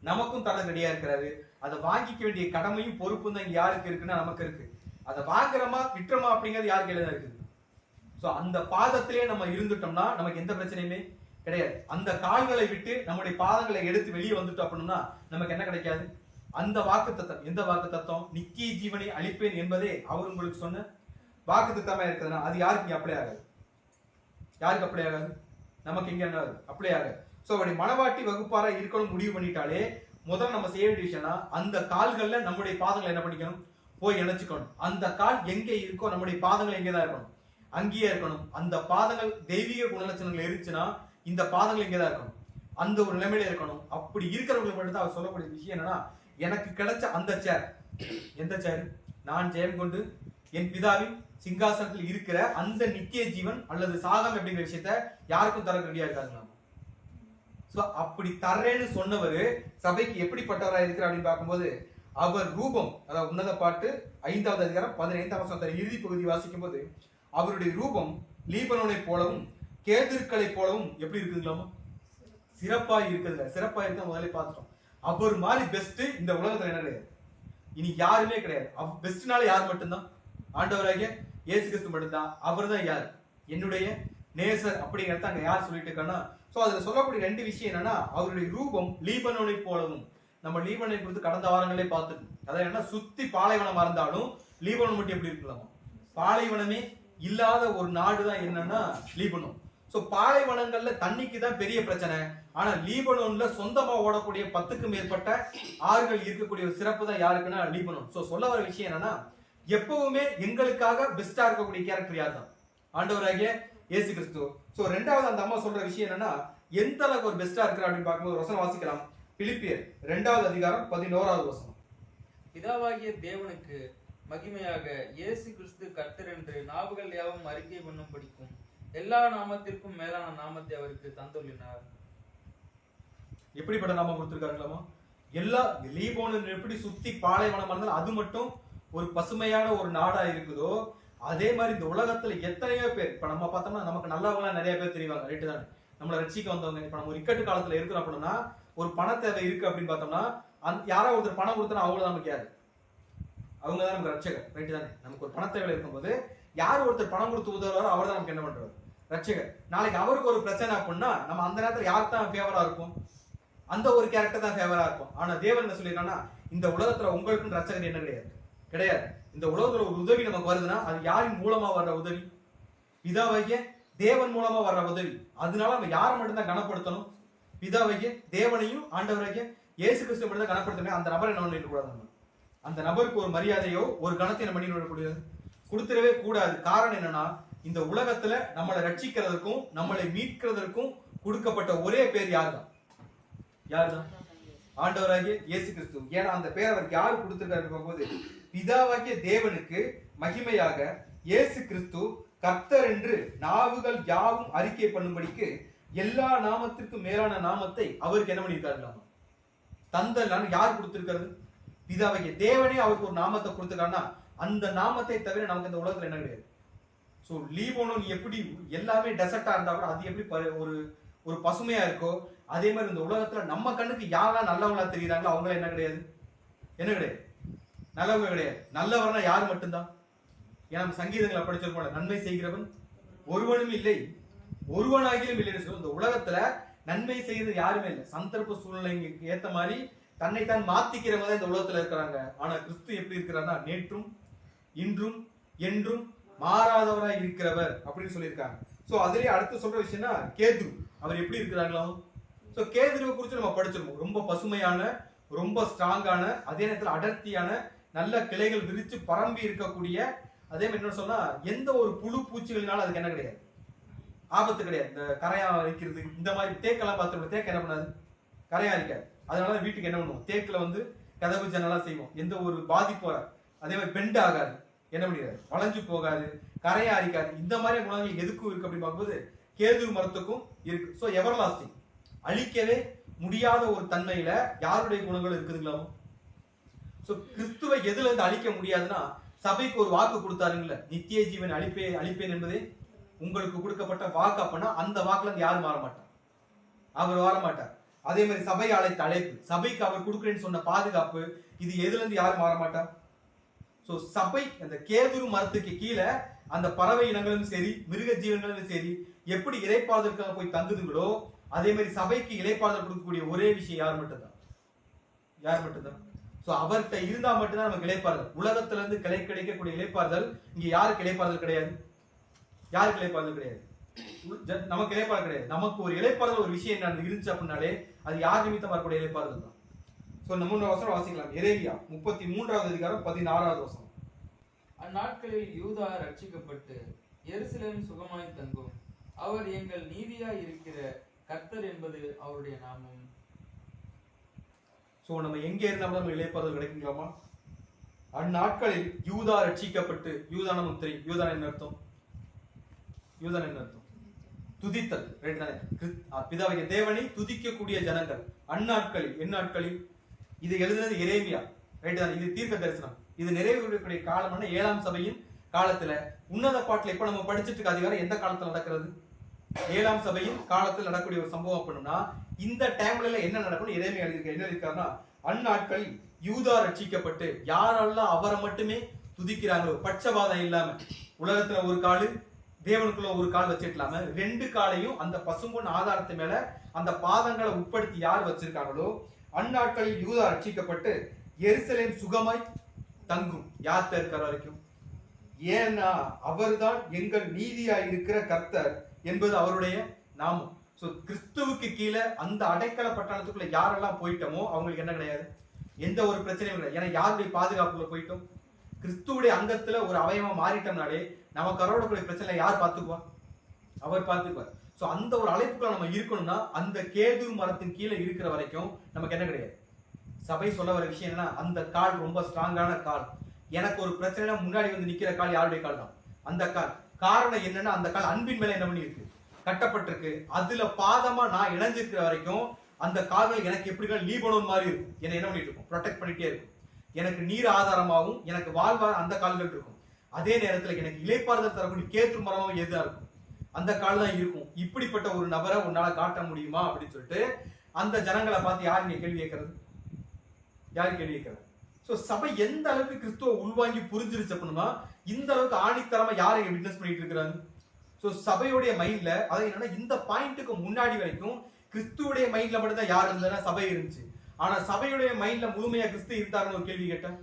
நமக்கும் தர ரெடியா இருக்கிறாரு. அதை வாங்கிக்க வேண்டிய கடமையும் பொறுப்பும் தான் யாருக்கு இருக்குன்னா நமக்கு இருக்கு. அதை வாங்குறோமா விட்டுறோமா அப்படிங்கிறது யாருக்கு எழுத இருக்குது. சோ அந்த பாதத்திலே நம்ம இருந்துட்டோம்னா நமக்கு எந்த பிரச்சனையுமே கிடையாது. அந்த கால்களை விட்டு நம்முடைய பாதங்களை எடுத்து வெளியே வந்துட்டோம் அப்படின்னா நமக்கு என்ன கிடைக்காது? அந்த வாக்குத்தத்தம். எந்த வாக்குத்தத்தம்? நித்திய ஜீவனை அளிப்பேன் என்பதே அவர் உங்களுக்கு சொன்ன வாக்குத்தத்தமா இருக்குதுன்னா அது யாருக்கு அப்ளை ஆகாது. யாருக்கு அப்ளை ஆகாது? நமக்கு இங்க என்ன அப்ளை ஆகாது. சோ அவருடைய மனவாட்டி வகுப்பாரா இருக்கணும் முடிவு பண்ணிட்டாலே முதல்ல நம்ம செய்ய வேண்டிய விஷயம்னா அந்த கால்கள்ல நம்முடைய பாதங்களை என்ன பண்ணிக்கணும்? போய் இணைச்சுக்கணும். அந்த கால் எங்கே இருக்கோ நம்முடைய பாதங்கள் எங்கேதான் இருக்கணும்? அங்கேயே இருக்கணும். அந்த பாதங்கள் தெய்வீக குணலட்சணங்கள் இருந்துச்சுன்னா இந்த பாதங்கள் எங்கேதான் இருக்கணும்? அந்த ஒரு நிலைமையில இருக்கணும். அப்படி இருக்கிறவங்களுக்கு மட்டும் தான் அவர் சொல்லக்கூடிய விஷயம் என்னன்னா, எனக்கு கிடைச்ச அந்த சேர், எந்த சேர்? நான் ஜெயம் கொண்டு என் பிதாவின் சிங்காசனத்தில் இருக்கிற அந்த நித்திய ஜீவன் அல்லது சாகம் அப்படிங்கிற விஷயத்த யாருக்கும் தர ரெடியா இருக்காங்க. சோ அப்படி தர்றேன்னு சொன்னவர் சபைக்கு எப்படிப்பட்டவராக இருக்கிறார் அப்படின்னு பார்க்கும்போது அவர் ரூபம், அதாவது உன்னத பாட்டு 5வது அதிகாரம் 15ஆம் வசனம் இறுதி பகுதி வாசிக்கும் போது அவருடைய ரூபம் லீபனோனை போலவும் கேதுருக்களை போலவும் எப்படி இருக்குதுங்களாமா? சிறப்பா இருக்குதுல. சிறப்பா இருக்க முதல்ல பார்த்துட்டோம். அவர் மாதிரி பெஸ்ட் இந்த உலகத்துல என்ன கிடையாது, இனி யாருமே கிடையாது. பெஸ்ட்னால யார் மட்டும்தான்? ஆண்டவராகிய இயேசு கிறிஸ்து மட்டும்தான். அவர் தான் யார்? என்னுடைய நேசர் அப்படிங்கிறத அங்க யார் சொல்லிட்டு இருக்கான்னா, சோ அதுல சொல்லக்கூடிய 2 விஷயம் என்னன்னா, அவருடைய ரூபம் லீபனோனை போலவும். நம்ம லீபனை குறித்து கடந்த வாரங்களே பார்த்துட்டோம். அதாவது என்ன, சுத்தி பாலைவனமா இருந்தாலும் லீபனோன் மட்டும் எப்படி இருக்கலாமா? பாலைவனமே இல்லாத ஒரு நாடு தான் என்னன்னா லீபனோன். சோ பாலைவனங்கள்ல தண்ணிக்கு தான் பெரிய பிரச்சனை. ஆனா லீபனோன்ல சொந்தமா ஓடக்கூடிய 10க்கும் மேற்பட்ட ஆறுகள் இருக்கக்கூடிய ஒரு சிறப்பு தான் யாருக்குன்னா லீபனோன். சோ சொல்ல வர விஷயம் என்னன்னா, எப்பவுமே எங்களுக்காக பெஸ்டா இருக்கக்கூடிய கேரக்டர் யார் தான்? ஆண்டவராகிய இயேசு கிறிஸ்து. சோ 2வது அந்த அம்மா சொல்ற விஷயம் என்னன்னா, எந்த அளவுக்கு ஒரு பெஸ்டா இருக்கிற அப்படின்னு பார்க்கும்போது வசனம் வாசிக்கலாம். பிலிப்பியர் 2வது அதிகாரம் 11வது வசனம். பிதாவாகிய தேவனுக்கு மகிமையாக இயேசு கிறிஸ்து கர்த்தர் என்று நாவுகள் யாவும் அறிக்கை பண்ணும் படிக்கும் எல்லா நாமத்திற்கும் மேலான நாமத்தை அவருக்கு தந்துள்ளினார். எப்படிப்பட்ட நாமம் கொடுத்திருக்காருங்களாமா? எல்லா லீபனோன் எப்படி சுத்தி பாலைவனம் இருந்தாலும் அது மட்டும் ஒரு பசுமையான ஒரு நாடா இருக்குதோ, அதே மாதிரி இந்த உலகத்துல எத்தனையோ பேர், இப்ப நம்ம பார்த்தோம்னா நமக்கு நல்லவங்க நிறைய பேர் தெரிவாங்க, ரைட்டு தானே? நம்மளை ரட்சிக்க வந்தவங்க. இப்ப நம்ம ஒரு இக்கட்டு காலத்துல இருக்கிறோம் அப்படின்னா, ஒரு பண தேவை இருக்கு அப்படின்னு பார்த்தோம்னா யாராவது ஒருத்தர் பணம் கொடுத்தா அவங்கள நமக்கு யாரு? அவங்க தான் நமக்கு ரட்சகர், ரைட்டு தானே? நமக்கு ஒரு பண தேவை இருக்கும்போது யார் ஒருத்தர் பணம் கொடுத்து உதவுறாரோ அவர் தான் நமக்கு என்ன பண்றாரு? ரட்சகர். நாளைக்கு அவருக்கு ஒரு பிரச்சனை அப்படின்னா நம்ம அந்த நேரத்துல யாருக்கு தான் ஃபேவரா இருக்கும்? அந்த ஒரு கேரக்டர் தான் ஃபேவரா இருக்கும். ஆனா தேவன் என்ன சொல்லியிருக்காங்கன்னா, இந்த உலகத்துல உங்களுக்கும் ரட்சகர் என்ன கிடையாது. இந்த உலகத்துல ஒரு உதவி நமக்கு வருதுன்னா அது யாரின் மூலமா வர்ற உதவி? பிதாவாகிய தேவன் மூலமா வர்ற உதவி. அதனால நம்ம யாரை மட்டும்தான் கனப்படுத்தணும்? பிதாவாகிய தேவனையும் ஆண்டவராகிய இயேசு கிறிஸ்துவை மட்டும் தான் கனப்படுத்தணும். அந்த நபரை என்ன பண்ணிடக்கூடாது? அந்த நபருக்கு ஒரு மரியாதையோ ஒரு கணத்தை நம்ம பண்ணி விடக்கூடாது, கொடுத்துடவே கூடாது. காரணம் என்னன்னா, இந்த உலகத்துல நம்மளை ரட்சிக்கிறதுக்கும் நம்மளை மீட்கிறதுக்கும் கொடுக்கப்பட்ட ஒரே பேர் யாருதான்? ஆண்டவராகிய இயேசு கிறிஸ்து. ஏன்னா அந்த பேர் அவருக்கு யாரு கொடுத்திருக்காரு போது, பிதாவாகிய தேவனுக்கு மகிமையாக இயேசு கிறிஸ்து கர்த்தர் என்று நாவுகள் யாவும் அறிக்கை பண்ணும்படிக்கு எல்லா நாமத்திற்கும் மேலான நாமத்தை அவருக்கு என்ன பண்ணியிருக்காரு? தந்தல் யார் கொடுத்திருக்கிறது? பிதாவாகிய தேவனே அவருக்கு ஒரு நாமத்தை கொடுத்திருக்காருன்னா அந்த நாமத்தை தவிர நமக்கு இந்த உலகத்துல என்ன கிடையாது. ஸோ லீபனோன் எப்படி எல்லாமே டெசர்ட்டா இருந்தா கூட அது எப்படி ஒரு ஒரு பசுமையா இருக்கோ, அதே மாதிரி இந்த உலகத்துல நம்ம கண்ணுக்கு யாரெல்லாம் நல்லவங்களா தெரியுறாங்களோ அவங்கள என்ன கிடையாது, என்ன கிடையாது, நல்லவங்க கிடையாது. நல்லவர்னா யாரு மட்டும்தான். ஏன்னா நம்ம சங்கீதங்களை படிச்சிருப்போம், நன்மை செய்கிறவன் ஒருவனும் இல்லை, ஒருவனாகிலும் இல்லைன்னு சொல்லி. இந்த உலகத்துல நன்மை செய்யறது யாருமே இல்லை. சந்தர்ப்ப சூழ்நிலைக்கு ஏத்த மாதிரி தன்னைத்தான் மாத்திக்கிறவங்க தான் இந்த உலகத்துல இருக்கிறாங்க. ஆனா கிறிஸ்து எப்படி இருக்கிறார்னா நேற்றும் இன்றும் என்றும் மாறாதவராய் இருக்கிறவர் அப்படின்னு சொல்லியிருக்காங்க. சோ அதுலயே அடுத்து சொல்ற விஷயம்னா கேதுரு அவர் எப்படி இருக்கிறாங்களோ. சோ கேதுருவை குறித்து நம்ம படிச்சிருக்கோம். ரொம்ப பசுமையான, ரொம்ப ஸ்ட்ராங்கான, அதே நேரத்தில் அடர்த்தியான, நல்ல கிளைகள் விரிச்சு பரம்பி இருக்கக்கூடிய, அதே மாதிரி என்ன சொன்னா எந்த ஒரு புழு பூச்சிகளினாலும் அதுக்கு என்ன கிடையாது, ஆபத்து கிடையாது. இந்த கரையா அரிக்கிறது இந்த மாதிரி தேக்கெல்லாம் பார்த்துருக்கோம். தேக்க என்ன பண்ணாது, கரையா அரிக்காது. அதனால வீட்டுக்கு என்ன பண்ணுவோம், தேக்கில் வந்து கதவு ஜன்னலாம் செய்வோம், எந்த ஒரு பாதிப்பு வராது. அதே மாதிரி பெண்ட் ஆகாது, என்ன பண்ணிடாது, வளைஞ்சு போகாது, கரையா அரிக்காது. இந்த மாதிரி குணங்கள் எதுக்கும் இருக்கு அப்படின்னு பார்க்கும்போது கேதுரு மரத்துக்கும் இருக்கு. ஸோ எவர் லாஸ்டிங், அழிக்கவே முடியாத ஒரு தன்மையில யாருடைய குணங்கள் இருக்குதுங்களா. ஸோ கிறிஸ்துவை எதுல இருந்து அழிக்க முடியாதுன்னா, சபைக்கு ஒரு வாக்கு கொடுத்தாருங்கள, நித்திய ஜீவன் அழிப்பேன் என்பதே உங்களுக்கு கொடுக்கப்பட்ட வாக்கு. அப்படின்னா அந்த வாக்குல இருந்து யாரும் மாற மாட்டார், அவர் வர மாட்டார். அதே மாதிரி சபை அழைத்த அழைப்பு, சபைக்கு அவர் கொடுக்குறேன்னு சொன்ன பாதுகாப்பு, இது எதுல இருந்து யாரும் மாற மாட்டார். சோ சபை அந்த கேதுரு மரத்துக்கு கீழே அந்த பறவை இனங்களும் சரி, மிருக ஜீவன்களும் சரி, எப்படி இளைப்பாறுதலுக்காக போய் தங்குதுங்களோ, அதே மாதிரி சபைக்கு இளைப்பாறுதல் கொடுக்கக்கூடிய ஒரே விஷயம் யார் மட்டும்தான், யார் மட்டும்தான். சோ அவர்கிட்ட இருந்தா மட்டும்தான் நமக்கு இளைப்பாறுதல். உலகத்துல இருந்து கிடைக்கக்கூடிய இளைப்பாறுதல் இங்க யாருக்கு இளைப்பாறுதல் கிடையாது, யாருக்கு இளைப்பாறுதல் கிடையாது, நமக்கு இளைப்பாறுதல் கிடையாது. நமக்கு ஒரு இளைப்பாறுதல் ஒரு விஷயம் என்ன இருந்துச்சு அப்படின்னாலே அது யார் நிமித்தம் வரக்கூடிய இளைப்பாறுதல் தான். சோ நம்ம வசனம் வாசிக்கலாம். எரேமியா 33வது அதிகாரம் 16வது வசனம். அந்நாட்களில் யூதா ரட்சிக்கப்பட்டு எருசலேம் சுகமாய் தங்கும். அவர் எங்கள் நீதியாய் இருக்கிற கர்த்தர் என்பது அவருடைய நாமம். சோ நம்ம எங்க இருந்தா நம்ம இளைப்பாறுதல் கிடைக்குங்களாமா. அந்நாட்களில் யூதா ரட்சிக்கப்பட்டு, யூதான முத்திரை, யூதான என்ன அர்த்தம், யூதான என்ன அர்த்தம், துதித்தல். பிதாவிய தேவனை துதிக்கக்கூடிய ஜனங்கள். அந்நாட்களில், என் நாட்களில், இது எழுதுனது எரேமியா, ரைட் தான். இது தீர்க்க தரிசனம். இது நிறைவேறக்கூடிய காலம் 7ஆம் சபையின் காலத்துல. உன்னத பாட்டுல இப்ப நம்ம படிச்சுட்டு இருக்க அதிகாரம் எந்த காலத்துல நடக்கிறது, 7ஆம் சபையின் காலத்தில் நடக்கக்கூடிய ஒரு சம்பவம் அப்படின்னா இந்த டைம்ல என்ன நடக்கும் எரேமியா எழுதியிருக்க. என்ன இருக்காருன்னா, அந்நாட்களில் யூதா ரட்சிக்கப்பட்டு, யாரெல்லாம் அவரை மட்டுமே துதிக்கிறாங்களோ, பட்சபாதம் இல்லாம, உலகத்துல ஒரு காலு தேவனுக்குள்ள ஒரு கால் வச்சிடலாம, 2 காலையும் அந்த பசும்பொன் ஆதாரத்து மேல அந்த பாதங்களை உட்படுத்தி யார் வச்சிருக்காங்களோ, அந்நாட்களில் யூதா ரட்சிக்கப்பட்டு எருசலேம் சுகமாய் தங்கும். யார்கிட்ட இருக்கிற வரைக்கும், ஏன்னா அவர்தான் எங்கள் நீதியாய் இருக்கிற கர்த்தர் என்பது அவருடைய நாமம். சோ கிறிஸ்துவுக்கு கீழே அந்த அடைக்கல பட்டணத்துக்குள்ள யாரெல்லாம் போயிட்டோமோ அவங்களுக்கு என்ன கிடையாது, எந்த ஒரு பிரச்சனையும் கிடையாது. ஏன்னா யாருடைய பாதுகாப்புல போயிட்டோம், கிறிஸ்துவுடைய அங்கத்துல ஒரு அவயமா மாறிட்டோம்னாலே நமக்கு வரக்கூடிய பிரச்சனை யார் பார்த்துக்குவா, அவர் பார்த்துக்குவார். சோ அந்த ஒரு அழைப்புக்குள்ள நம்ம இருக்கணும்னா அந்த கேதுரு மரத்தின் கீழே இருக்கிற வரைக்கும் நமக்கு என்ன கிடையாது. சபை சொல்ல வர விஷயம் என்னன்னா, அந்த கால் ரொம்ப ஸ்ட்ராங்கான கால். எனக்கு ஒரு பிரச்சனை முன்னாடி வந்து நிக்கிற கால் யாருடைய கால் தான், அந்த கால். காரணம் என்னன்னா, அந்த கால் அன்பின் மேல என்ன பண்ணி இருக்கு, கட்டப்பட்டிருக்கு. அதுல பாதமா நான் இணைஞ்சிருக்கிற வரைக்கும் அந்த கால்கள் எனக்கு எப்படி லீபனோன் மாதிரி இருக்கும், என்ன என்ன பண்ணிட்டு இருக்கும், ப்ரொடெக்ட் பண்ணிட்டே இருக்கும். எனக்கு நீர் ஆதாரமாகவும் எனக்கு வாழ்வார அந்த கால்கள் இருக்கும். அதே நேரத்துல எனக்கு இளைப்பாறுதல் தரக்கூடிய கேதுரு மரமாகவும் எதா இருக்கும், அந்த கால் தான் இருக்கும். இப்படிப்பட்ட ஒரு நபரை உன்னால காட்ட முடியுமா அப்படின்னு சொல்லிட்டு அந்த ஜனங்களை பார்த்து யார் நீ கேள்வி கேட்கறது, யாரு கேள்வி கேட்கறது. சோ சபை எந்த அளவுக்கு கிறிஸ்துவ உள்வாங்கி புரிஞ்சிருச்சு அப்படின்னா, இந்த அளவுக்கு ஆணித்தரமா யாரை விட்னஸ் பண்ணிட்டு இருக்கிறாங்க. சோ சபையுடைய மைண்ட்ல அது என்னன்னா, இந்த பாயிண்ட்டுக்கு முன்னாடி வரைக்கும் கிறிஸ்துவுடைய மைண்ட்ல மட்டும் தான் யார் இருந்ததுன்னா சபை இருந்துச்சு. ஆனா சபையுடைய மைண்ட்ல முழுமையா கிறிஸ்து இருந்தாருன்னு ஒரு கேள்வி கேட்டேன்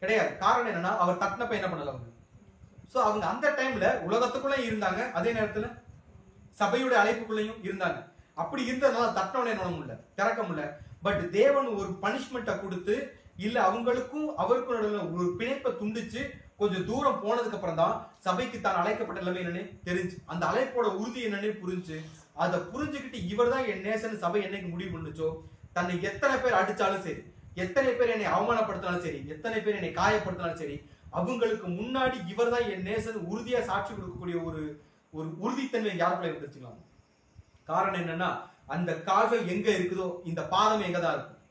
கிடையாது. காரணம் என்னன்னா, அவர் தட்டினப்ப என்ன பண்ணல அவங்க. சோ அவங்க அந்த டைம்ல உலகத்துக்குள்ள இருந்தாங்க, அதே நேரத்துல சபையுடைய அழைப்புக்குள்ளயும் இருந்தாங்க. அப்படி இருந்ததுனால தட்டவனை என்ன முடியல, திறக்க முடியல. பட் தேவன் ஒரு பனிஷ்மெண்ட்டை கொடுத்து, இல்ல அவங்களுக்கும் அவருக்கும் நடுவில் ஒரு பிணைப்பை துண்டிச்சு கொஞ்சம் தூரம் போனதுக்கு அப்புறம் தான் சபைக்கு தான் அழைக்கப்பட்ட நிலைமை என்னன்னு தெரிஞ்சு, அந்த அழைப்போட உறுதி என்னன்னு புரிஞ்சு, அதை புரிஞ்சுக்கிட்டு இவர் தான் என் நேசன் சபை என்னைக்கு முடிவு பண்ணுச்சோ, தன்னை எத்தனை பேர் அடிச்சாலும் சரி, எத்தனை பேர் என்னை அவமானப்படுத்தினாலும் சரி, எத்தனை பேர் என்னை காயப்படுத்தினாலும் சரி, அவங்களுக்கு முன்னாடி இவர் தான் என் நேசன் உறுதியா சாட்சி கொடுக்கக்கூடிய ஒரு ஒரு உறுதித்தன்மை யாருக்குள்ள இருந்துச்சுக்கலாம். காரணம் என்னன்னா, அந்த கால்கள் எங்க இருக்குதோ இந்த பாதம் எங்கதான் இருக்கும்,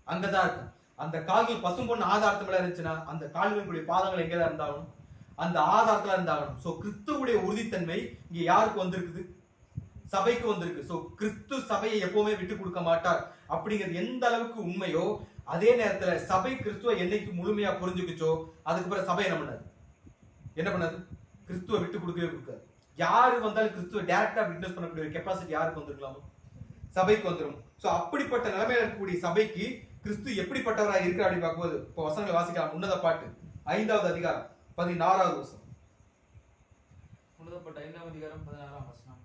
அங்கதான் இருக்கும். அந்த கால்கள் பசும்பொன் ஆதாரத்துல இருந்துச்சுன்னா அந்த கால்களுடைய பாதங்கள் எங்கதான் இருந்தாலும் அந்த ஆதாரத்துல இருந்தாகணும். சோ கிறிஸ்துவுடைய உறுதித்தன்மை இங்க யாருக்கு வந்திருக்குது? சபைக்கு வந்திருக்கு. சோ கிறிஸ்து சபையை எப்பவுமே விட்டு கொடுக்க மாட்டார் அப்படிங்கிறது எந்த அளவுக்கு உண்மையோ அதே நேரத்துல சபை கிறிஸ்துவ என்னைக்கு முழுமையா புரிஞ்சுக்குச்சோ அதுக்கு பிறகு சபை என்ன பண்ணாது கிறிஸ்துவ விட்டு கொடுக்கவே கொடுக்காது. யாரு வந்தாலும் கிறிஸ்துவ டைரக்டா விட்னஸ் பண்ணக்கூடிய கெப்பாசிட்டி யாருக்கு வந்திருக்கலாமோ சபைக்கு வந்துடும். சோ அப்படிப்பட்ட நிலைமையில இருக்கக்கூடிய சபைக்கு கிறிஸ்து எப்படிப்பட்டவராக இருக்கிறார் அப்படின்னு பார்க்கும்போது இப்போ வசனங்களை வாசிக்கலாம். உன்னத பாட்டு 5வது அதிகாரம் 16வது வசனம். உன்னதப்பட்ட 5ஆம் அதிகாரம் 16ஆம் வசனம்.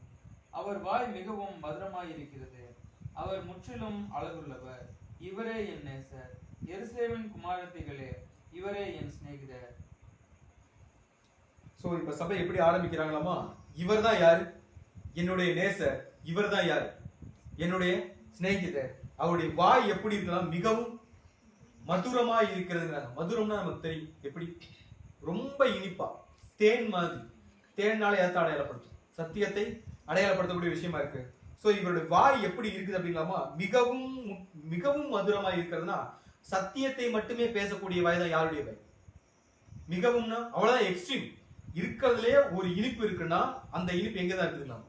அவர் வாய் மிகவும் மதுரமாய் இருக்கிறது, அவர் முற்றிலும் அழகுள்ளவர், இவரே என் நேசர், எருசலேமின் குமாரத்திகளே இவரே என் சிநேகிதர். சோ இப்ப சபை எப்படி ஆரம்பிக்கிறாங்களாமா? இவர் தான் யாரு? என்னுடைய நேசர். இவர் தான் யாரு? என்னுடைய சிநேகிதர். அவருடைய வாய் எப்படி இருக்கலாம்? மிகவும் மதுரமாய் இருக்கிறதுங்கிறாங்க. மதுரம்னா நமக்கு தெரியும் எப்படி, ரொம்ப இனிப்பா, தேன் மாதிரி. தேன்னால ஏத்த அடையாளப்படுத்தும், சத்தியத்தை அடையாளப்படுத்தக்கூடிய விஷயமா இருக்கு. சோ இவருடைய வாய் எப்படி இருக்குது அப்படிங்களாமா? மிகவும் மிகவும் மதுரமாய் இருக்கிறதுனா சத்தியத்தை மட்டுமே பேசக்கூடிய வாய் தான் யாருடைய வாய்? மிகவும்னா அவ்வளவுதான், எக்ஸ்ட்ரீம். இருக்கிறதுலே ஒரு இனிப்பு இருக்குன்னா அந்த இனிப்பு எங்கதான் இருக்குதுலாம்?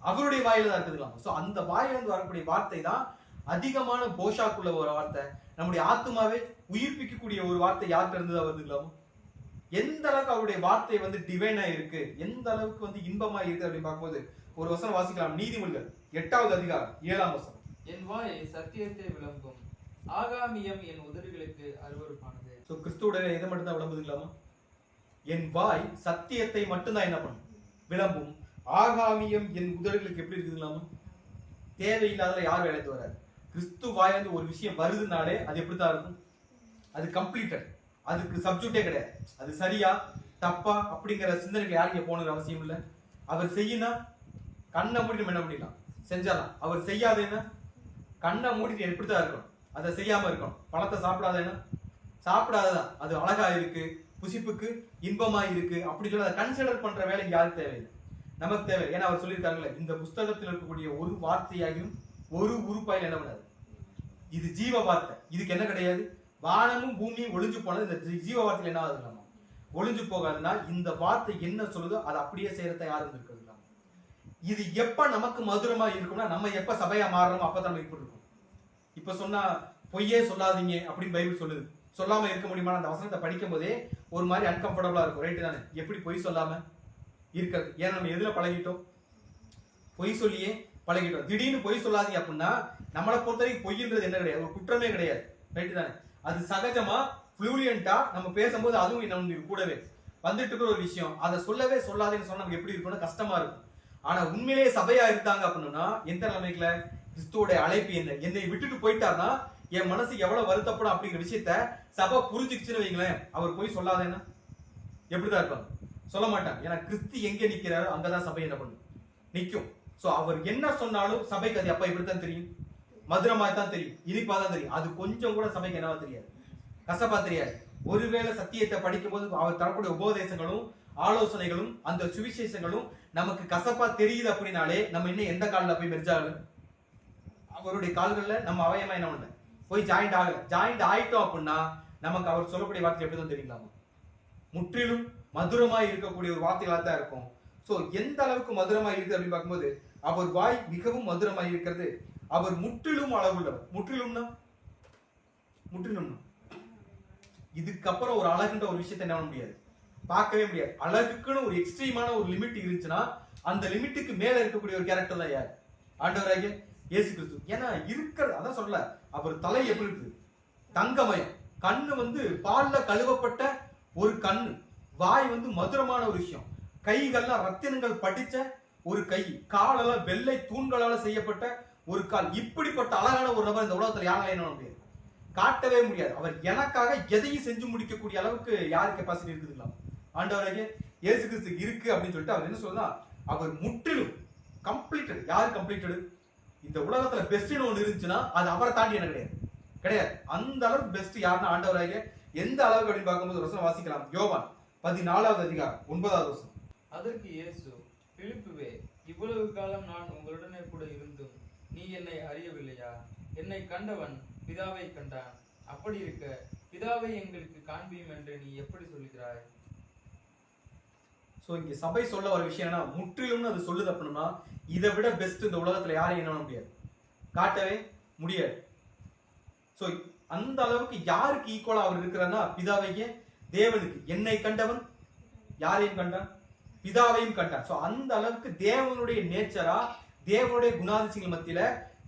அவருடைய வாயில தான் இருக்குதுலாம். சோ அந்த வாயிலிருந்து வரக்கூடிய வார்த்தை தான் அதிகமான போஷாக்குள்ள ஒரு வார்த்தை. நம்முடைய ஆத்மாவை உயிர்ப்பிக்கக்கூடிய ஒரு வார்த்தை யார்கிட்ட இருந்து வருதுங்களாமோ? எந்த அளவுக்கு அவருடைய வார்த்தை வந்து டிவைனா இருக்கு, எந்த அளவுக்கு வந்து இன்பமா இருக்கு அப்படின்னு பார்க்கும்போது ஒரு வசனம் வாசிக்கலாம். நீதிமொழிகள் 8வது அதிகாரம் 7ஆம் வசனம். என் வாய் சத்தியத்தை விளம்பும், ஆகாமியம் என் உதடுகளுக்கு அருவருப்பானது. சோ கிறிஸ்துவோட இதை மட்டும் தான் விளம்புதுங்களாமா? என் வாய் சத்தியத்தை மட்டும்தான் என்ன பண்ணும்? விளம்பும். ஆகாமியம் என் உதடுகளுக்கு எப்படி இருக்குதுங்களாமா? தேவையில்லாத யார் வேலைக்கு வராது. கிறிஸ்து வாயிலிருந்து ஒரு விஷயம் வருதுனாலே அது எப்படித்தான் இருக்கும்? அது கம்ப்ளீட்டட், அதுக்கு சப்ஜெக்டே கிடையாது. அது சரியா தப்பா அப்படிங்கிற சிந்தனைகள் யாருக்கு போனது அவசியம் இல்லை. அவர் செய்யணும் கண்ணை மூடிட்டு என்ன பண்ணிடலாம், செஞ்சாலாம். அவர் செய்யாதேன்னா கண்ணை மூடிட்டு எப்படித்தான் இருக்கணும்? அதை செய்யாம இருக்கணும். பழத்தை சாப்பிடாதேன்னா சாப்பிடாததான், அது அழகா இருக்கு, புசிப்புக்கு இன்பமா இருக்கு அப்படி சொல்லி அதை கன்சிடர் பண்ற வேலை யாருக்கு தேவையில்லை, நமக்கு தேவை. ஏன்னா அவர் சொல்லியிருக்காங்கல்ல, இந்த புஸ்தகத்தில் இருக்கக்கூடிய ஒரு வார்த்தையாகியும் ஒரு உறுப்பாயில் என்ன பண்ணாது, இது ஜீவ வார்த்தை, இதுக்கு என்ன கிடையாது, வானமும் பூமியும் ஒளிஞ்சு போனது, இந்த ஜீவ வார்த்தையில் என்ன ஆகுது, ஒளிஞ்சு போகாதுன்னா இந்த வார்த்தை என்ன சொல்லுதோ அதை அப்படியே செய்யறத யாரும் இருக்கிறது. இது எப்ப நமக்கு மதுரமா இருக்கும்னா நம்ம எப்ப சபையா மாறுறோமோ அப்பதான் நம்ம இப்படி இருக்கும். இப்ப சொன்னா பொய்யே சொல்லாதீங்க அப்படின்னு பைபிள் சொல்லுது, சொல்லாம இருக்க முடியுமா? அந்த வசனத்தை படிக்கும் போதே ஒரு மாதிரி அன்கம்ஃபர்டபுளா இருக்கும். ரைட்டு தானே? எப்படி பொய் சொல்லாம இருக்கிறது? ஏன்னா நம்ம எதுல பழகிட்டோம்? பொய் சொல்லியே பழகிட்டோம். திடீர்னு பொய் சொல்லாதீங்க அப்படின்னா நம்மளை பொறுத்தவரைக்கும் பொய்ன்றது என்ன கிடையாது, ஒரு குற்றமே கிடையாது. ரைட்டு தானே? அது சகஜமா ஃப்ளூயண்டா நம்ம பேசும்போது அதுவும் நம்ம கூடவே வந்துட்டு இருக்கிற ஒரு விஷயம். அதை சொல்லவே சொல்லாதேன்னு சொன்னா நமக்கு எப்படி இருக்கும்னா கஷ்டமா இருக்கும். ஆனா உண்மையிலேயே சபையா இருந்தாங்க அப்படின்னா எந்த நிலைமைக்குல கிறிஸ்துவோட அழைப்பு என்ன, என்னை விட்டுட்டு போயிட்டாருன்னா என் மனசு எவ்வளவு வருத்தப்படும் அப்படிங்கிற விஷயத்த சபை புரிஞ்சுக்கிச்சுன்னு வைங்களேன். அவர் போய் சொல்லாதேன்னா எப்படிதான் இருப்பாங்க? சொல்ல மாட்டாங்க. ஏன்னா கிறிஸ்து எங்க நிக்கிறாரோ அங்கதான் சபை என்ன பண்ணும், நிக்கும். சோ அவர் என்ன சொன்னாலும் சபைக்கு அது அப்ப இப்படித்தான் தெரியும், மதுரமா தான் தெரியும், இனிப்பா தான் தெரியும். அது கொஞ்சம் கூட சபைக்கு என்னவா தெரியாது, கசப்பா தெரியாது. ஒருவேளை சத்தியத்தை படிக்கும் போது அவர் தரக்கூடிய உபதேசங்களும் ஆலோசனைகளும் அந்த சுவிசேஷங்களும் நமக்கு கசப்பா தெரியுது அப்படின்னாலே நம்ம இன்னும் எந்த காலில் போய் மெர்ஜாகல, அவருடைய கால்கள்ல நம்ம அவயமா என்ன பண்ணல போய் ஜாயிண்ட் ஆகல. ஜாயிண்ட் ஆயிட்டோம் அப்படின்னா நமக்கு அவர் சொல்லக்கூடிய வார்த்தை எப்படிதான் தெரியுங்களாமா, முற்றிலும் மதுரமா இருக்கக்கூடிய ஒரு வார்த்தைகளா தான் இருக்கும். சோ எந்த அளவுக்கு மதுரமா இருக்கு அப்படின்னு பார்க்கும்போது அவர் வாய் மிகவும் மதுரமா இருக்கிறது, அவர் முற்றிலும் அளவுள்ளவர். முற்றிலும்னா இதுக்கப்புறம் ஒரு அழகுன்ற ஒரு விஷயத்தை என்ன பண்ண முடியாது, பார்க்கவே முடியாது. அழகுக்குன்னு ஒரு எக்ஸ்ட்ரீமான ஒரு லிமிட் இருந்துச்சுன்னா அந்த லிமிட்டுக்கு மேல இருக்கக்கூடிய ஒரு கேரக்டர் தான் யார்? ஆண்டவராகிய இயேசு கிறிஸ்து. ஏன்னா இருக்கிற அதான் சொல்ல, அவர் தலை எப்படி இருக்கு, தங்கமயம். கண்ணு வந்து பால்ல கழுவப்பட்ட ஒரு கண்ணு, வாய் வந்து மதுரமான ஒரு விஷயம், கைகள்லாம் ரத்தினங்கள் படிச்ச ஒரு கை, காலெல்லாம் வெள்ளை தூண்களால செய்யப்பட்ட ஒரு கால். இப்படிப்பட்ட அழகான ஒரு நபர் இந்த உலகத்துல யாரால என்ன பண்ண முடியாது, காட்டவே முடியாது. அவர் எனக்காக எதையும் செஞ்சு முடிக்கக்கூடிய அளவுக்கு யார் கெப்பாசிட்டி இருக்குதுங்களா? ஆண்டவராகிய இயேசு கிறிஸ்து இருக்கு அப்படின்னு சொல்லிட்டு அவர் என்ன சொல்லலாம், அவர் முற்றிலும் கம்ப்ளீட்டட். யார் கம்ப்ளீட்டடு? இந்த உலகத்துல பெஸ்ட்னு ஒன்று இருந்துச்சுன்னா அது அவரை தாண்டி என்ன கிடையாது. அந்த அளவுக்கு பெஸ்ட் யாருன்னா ஆண்டவராகிய. எந்த அளவுக்கு அப்படின்னு பார்க்கும்போது ஒரு வசனம் வாசிக்கலாம். யோவான் 14வது அதிகாரம் 9வது வசனம். அதற்கு இயேசு, பிலிப்புவே, இவ்வளவு காலம் நான் உங்களுடனே கூட இருந்தும் நீ என்னை அறியவில்லையா? என்னை கண்டவன் பிதாவை கண்டான். அப்படி இருக்க பிதாவை எங்களுக்கு காண்பியும் என்று நீ எப்படி சொல்கிறாய்? சோ இங்க சபை சொல்ல வர விஷயம் என்ன, முற்றிலும்னு அது சொல்லுது அப்படின்னா இதை விட பெஸ்ட் இந்த உலகத்துல யாரையும் என்ன பண்ண முடியாது, காட்டவே முடியாது. சோ அந்த அளவுக்கு யாருக்கு ஈக்குவலா அவர் இருக்கிறார்னா பிதாவையே தேவனுக்கு. என்னை கண்டவன் யாரையும் கண்டான், பிதாவையும் கண்டான். சோ அந்த அளவுக்கு தேவனுடைய நேச்சரா, தேவனுடைய குணாதிசயங்கள் மத்தியில